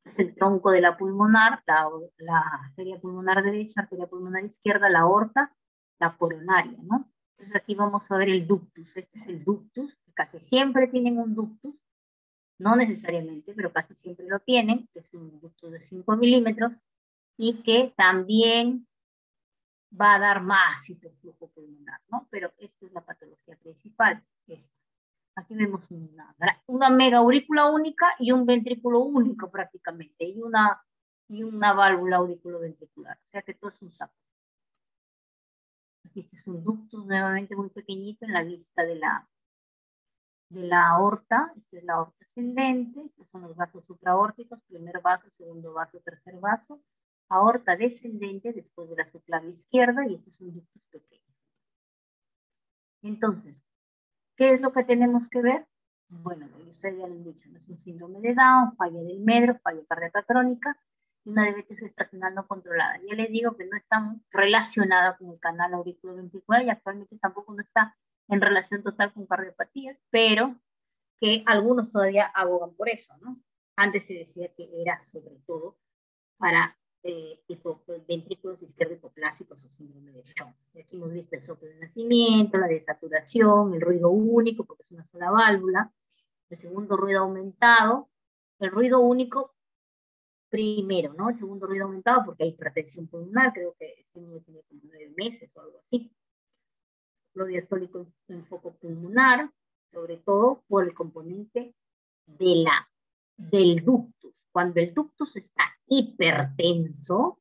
Speaker 1: es el tronco de la pulmonar, la arteria pulmonar derecha, arteria pulmonar izquierda, la aorta, la coronaria, ¿no? Entonces aquí vamos a ver el ductus. Este es el ductus, que casi siempre tienen un ductus, no necesariamente, pero casi siempre lo tienen, que es un ductus de 5 milímetros, y que también va a dar más hiperflujo pulmonar, ¿no? Pero esta es la patología principal. Aquí vemos una mega aurícula única y un ventrículo único prácticamente, y una válvula auriculoventricular. O sea que todo es un saco. Aquí este es un ductus nuevamente muy pequeñito en la vista de la aorta. Esta es la aorta ascendente, estos son los vasos supraórticos, primer vaso, segundo vaso, tercer vaso. Aorta descendente después de la subclavia izquierda y este es un ductus pequeño. Entonces, ¿qué es lo que tenemos que ver? Bueno, ustedes ya lo han dicho, ¿no? Es un síndrome de Down, falla del medro, falla cardíaca crónica y una diabetes gestacional no controlada. Ya les digo que no está relacionada con el canal auriculoventricular y actualmente tampoco no está en relación total con cardiopatías, pero que algunos todavía abogan por eso, ¿no? Antes se decía que era sobre todo para ventrículos izquierdo hipoplásicos o síndrome de Shank. Aquí hemos visto el soplo de nacimiento, la desaturación, el ruido único, porque es una sola válvula, el segundo ruido aumentado, el ruido único primero, ¿no? El segundo ruido aumentado porque hay hipertensión pulmonar, creo que este niño tiene como 9 meses o algo así. Lo diastólico en foco pulmonar, sobre todo por el componente del ductus. Cuando el ductus está hipertenso,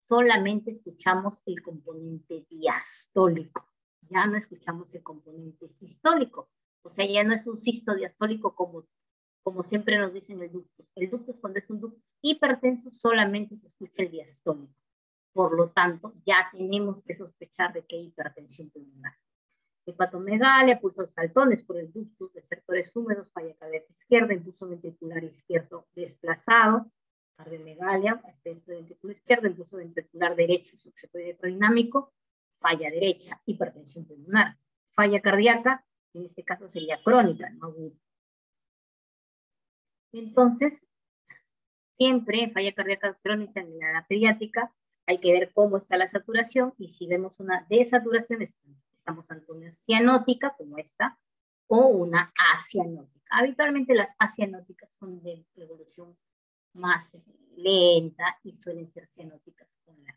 Speaker 1: solamente escuchamos el componente diastólico, ya no escuchamos el componente sistólico, o sea, ya no es un sisto diastólico como siempre nos dicen el ductus. El ductus, cuando es un ductus hipertenso, solamente se escucha el diastólico. Por lo tanto, ya tenemos que sospechar de que hay hipertensión pulmonar. Hepatomegalia, pulsos saltones por el ductus, receptores húmedos, falla cardíaca izquierda, impulso ventricular izquierdo desplazado, cardiomegalia, extenso ventricular izquierdo, impulso ventricular derecho, subsecuente dinámico, falla derecha, hipertensión pulmonar. Falla cardíaca, en este caso sería crónica, no aguda. Entonces, siempre en falla cardíaca crónica en la edad pediátrica hay que ver cómo está la saturación y si vemos una desaturación, estamos ante una cianótica como esta o una acianótica. Habitualmente las acianóticas son de evolución más lenta y suelen ser cianóticas con la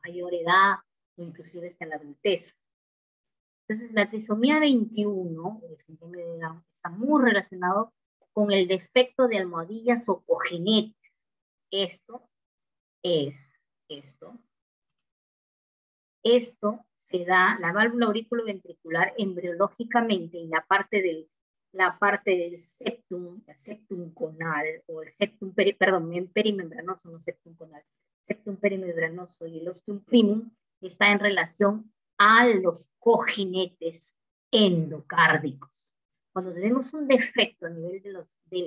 Speaker 1: mayor edad o inclusive hasta la adultez. Entonces la trisomía 21, el síndrome de Down, está muy relacionado con el defecto de almohadillas o cojinetes. Esto es esto. Esto se da, la válvula auriculoventricular embriológicamente en la parte del septum conal, o el septum perimembranoso, no septum conal, septum perimembranoso y el ostium primum, está en relación a los cojinetes endocárdicos. Cuando tenemos un defecto a nivel de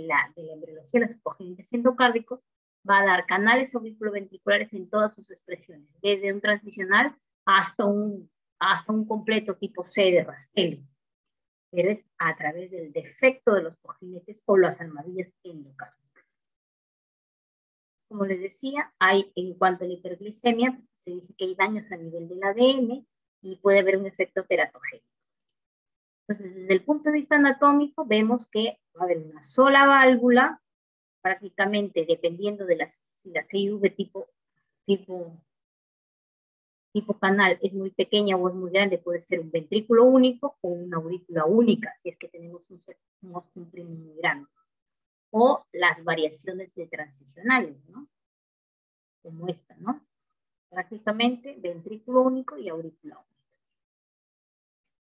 Speaker 1: la embriología de los cojinetes endocárdicos, va a dar canales auriculoventriculares en todas sus expresiones, desde un transicional hasta un completo tipo C de Rastelli, pero es a través del defecto de los cojinetes o las almohadillas endocárdicas. Como les decía, en cuanto a la hiperglicemia, se dice que hay daños a nivel del ADN y puede haber un efecto teratogénico. Entonces, desde el punto de vista anatómico, vemos que va a haber una sola válvula, prácticamente dependiendo de si la CIV tipo canal es muy pequeña o es muy grande, puede ser un ventrículo único o una aurícula única, si es que tenemos un ostium primum muy grande. O las variaciones de transicionales, ¿no? Como esta, ¿no? Prácticamente ventrículo único y aurícula única.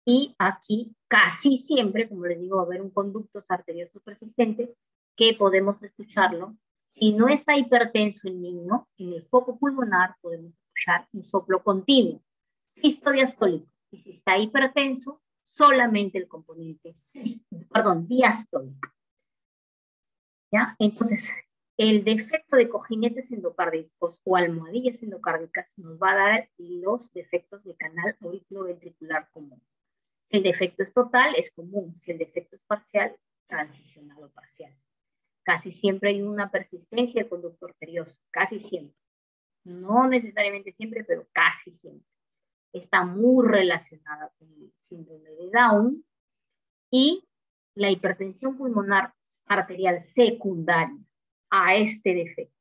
Speaker 1: Y aquí casi siempre, como les digo, va a haber un conducto arterioso persistente que podemos escucharlo. Si no está hipertenso el niño, en el foco pulmonar podemos escuchar un soplo continuo, sistodiastólico. Y si está hipertenso, solamente el componente diastólico. ¿Ya? Entonces, el defecto de cojinetes endocárdicos o almohadillas endocárdicas nos va a dar los defectos de canal auriculoventricular común. Si el defecto es total, es común. Si el defecto es parcial, transicional o parcial. Casi siempre hay una persistencia del conducto arterioso, casi siempre. No necesariamente siempre, pero casi siempre. Está muy relacionada con el síndrome de Down y la hipertensión pulmonar arterial secundaria a este defecto,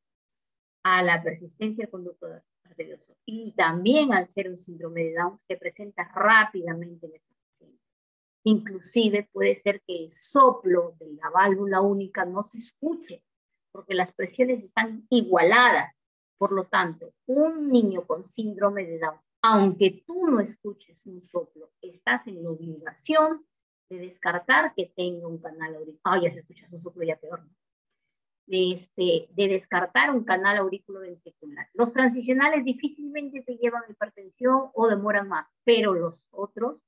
Speaker 1: a la persistencia del conducto arterioso y también al ser un síndrome de Down se presenta rápidamente en estos pacientes. Inclusive puede ser que el soplo de la válvula única no se escuche porque las presiones están igualadas. Por lo tanto, un niño con síndrome de Down, aunque tú no escuches un soplo, estás en la obligación de descartar que tenga un canal auricular. Ya se escucha un soplo, ya peor, ¿no? De descartar un canal auriculoventricular. Los transicionales difícilmente te llevan a hipertensión o demoran más, pero los otros,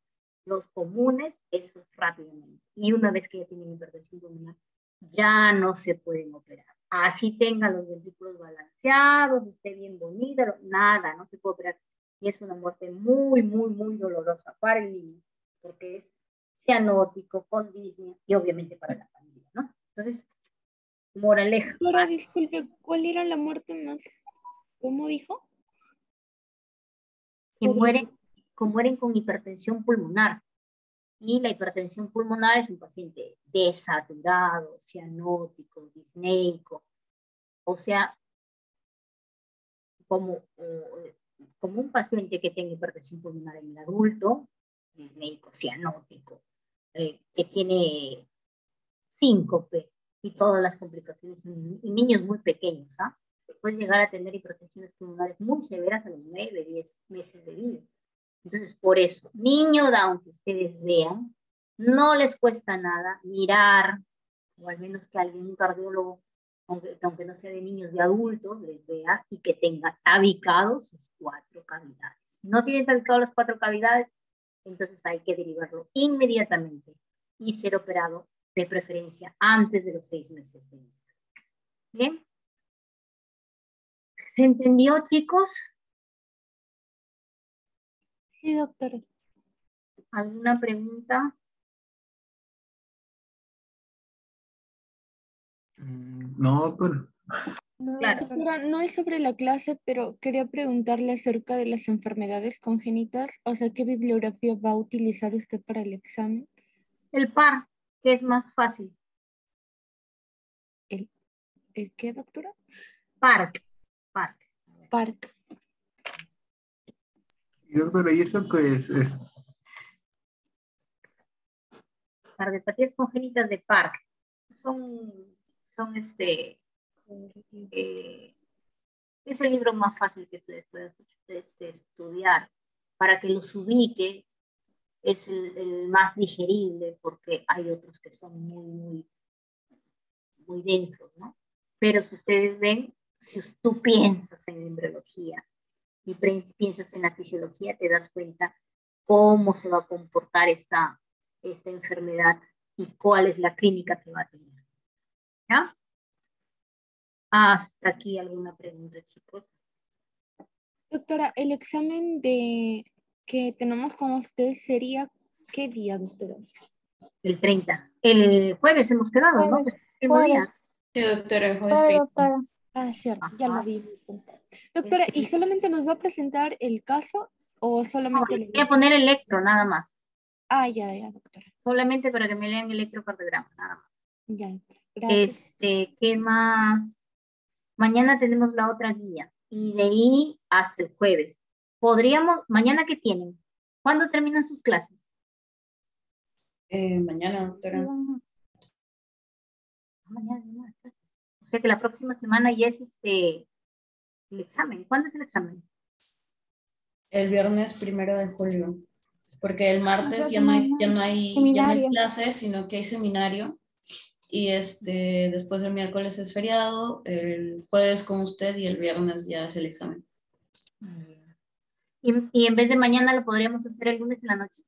Speaker 1: los comunes, esos rápidamente. Y una vez que ya tienen hipertensión pulmonar, ya no se pueden operar. Así tengan los ventrículos balanceados, esté bien bonita, nada, no se puede operar. Y es una muerte muy, muy, muy dolorosa para el niño, porque es cianótico, con disnea y obviamente para la familia, ¿no? Entonces, moraleja.
Speaker 14: Ahora, disculpe, ¿cuál era la muerte más? ¿Cómo dijo?
Speaker 1: Que mueren con hipertensión pulmonar. Y la hipertensión pulmonar es un paciente desaturado, cianótico, disneico. O sea, como un paciente que tenga hipertensión pulmonar en el adulto, disneico, cianótico, que tiene síncope y todas las complicaciones en niños muy pequeños, ¿ah? Puedes llegar a tener hipertensiones pulmonares muy severas a los 9, 10 meses de vida. Entonces, por eso, niño Down que ustedes vean, no les cuesta nada mirar, o al menos que alguien, un cardiólogo, aunque no sea de niños, de adultos, les vea y que tenga tabicados sus 4 cavidades. Si no tienen tabicados las 4 cavidades, entonces hay que derivarlo inmediatamente y ser operado de preferencia antes de los 6 meses de vida. ¿Bien? ¿Se entendió, chicos?
Speaker 14: Sí, doctora.
Speaker 1: ¿Alguna pregunta?
Speaker 5: No, pero...
Speaker 14: No,
Speaker 1: Claro.
Speaker 14: doctora, no es sobre la clase, pero quería preguntarle acerca de las enfermedades congénitas, o sea, ¿qué bibliografía va a utilizar usted para el examen?
Speaker 1: El par, que es más fácil.
Speaker 14: ¿El qué, doctora?
Speaker 1: Park.
Speaker 5: Y doctora, ¿y eso qué es?
Speaker 1: Cardiopatías congénitas de Park. Son Es el libro más fácil que ustedes pueden estudiar. Para que los ubique, es el más digerible, porque hay otros que son muy densos, ¿no? Pero si ustedes ven, si tú piensas en embriología y piensas en la fisiología, te das cuenta cómo se va a comportar esta enfermedad y cuál es la clínica que va a tener. ¿Ya? Hasta aquí alguna pregunta, chicos.
Speaker 14: Doctora, el examen que tenemos con usted sería ¿qué día, doctora?
Speaker 1: El 30. El jueves hemos quedado, ¿no?
Speaker 14: Jueves.
Speaker 2: Sí, doctora, el jueves
Speaker 14: Jueves,
Speaker 2: 30.
Speaker 14: doctora. Ah, cierto, ya lo vi. Doctora, ¿y solamente nos va a presentar el caso o solamente
Speaker 1: No, voy a poner electro, nada más.
Speaker 14: Ah, ya, doctora.
Speaker 1: Solamente para que me lean el electrocardiograma, nada más.
Speaker 14: Ya, gracias.
Speaker 1: ¿Qué más? Mañana tenemos la otra guía y de ahí hasta el jueves. ¿Mañana qué tienen? ¿Cuándo terminan sus clases?
Speaker 2: Mañana, doctora.
Speaker 1: Mañana. O sea que la próxima semana ya es el examen. ¿Cuándo es el examen?
Speaker 2: El viernes 1 de julio. Porque el martes ya no hay clases, sino que hay seminario. Y después el miércoles es feriado, el jueves con usted y el viernes ya es el examen.
Speaker 1: Y en vez de mañana lo podríamos hacer el lunes en la noche.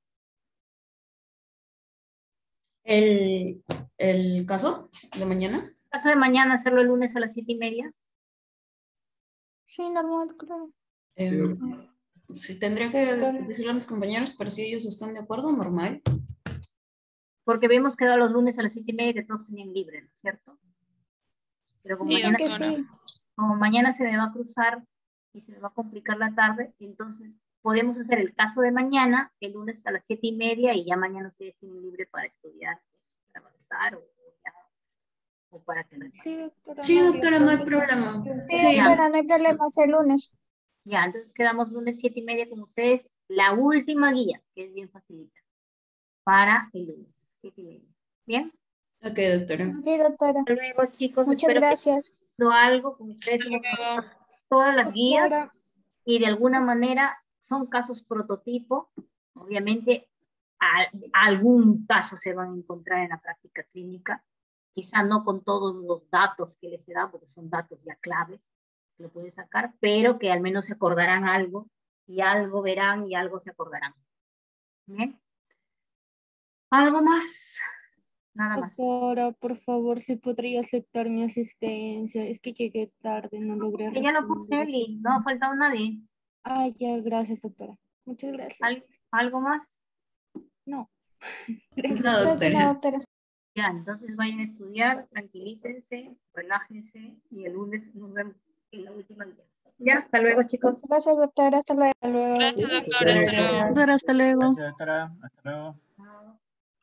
Speaker 2: ¿El caso de mañana?
Speaker 1: El caso de mañana hacerlo el lunes a las 7:30.
Speaker 14: Sí, normal, claro.
Speaker 2: Sí, tendría que decirle a mis compañeros, pero si ellos están de acuerdo, normal.
Speaker 1: Porque habíamos quedado los lunes a las 7:30 que todos tenían libre, ¿no es cierto? Pero como, como mañana se me va a cruzar y se me va a complicar la tarde, entonces podemos hacer el caso de mañana, el lunes a las 7:30 y ya mañana ustedes tienen libre para estudiar, para avanzar o para que
Speaker 2: Sí, doctora, no hay problema.
Speaker 15: Sí, doctora, no hay problema, es el lunes.
Speaker 1: Ya, entonces quedamos lunes 7:30 con ustedes, la última guía, que es bien facilita, para el lunes 7:30. ¿Bien?
Speaker 2: Ok, doctora.
Speaker 15: Sí, doctora.
Speaker 1: Hasta luego, chicos.
Speaker 15: Muchas gracias.
Speaker 1: Algo con ustedes, todas las guías y de alguna manera son casos prototipo. Obviamente algún caso se van a encontrar en la práctica clínica, quizá no con todos los datos que les he dado, porque son datos ya claves que lo pueden sacar, pero que al menos se acordarán algo y algo verán y algo se acordarán. ¿Bien? ¿Algo más? Nada más.
Speaker 14: Doctora, por favor, si podría aceptar mi asistencia. Es que llegué tarde, no logré
Speaker 1: Ya lo puse, Eli, no ha faltado nadie.
Speaker 14: Ah, ya, gracias, doctora. Muchas gracias.
Speaker 1: ¿Algo más?
Speaker 14: No.
Speaker 15: Gracias, doctora.
Speaker 1: Ya, entonces vayan a estudiar, tranquilícense, relájense y el lunes nos vemos en la última guía. Ya, hasta luego, chicos.
Speaker 15: Gracias, doctora, hasta luego.
Speaker 14: Gracias, doctora, hasta luego.
Speaker 9: Gracias, doctora. Hasta luego.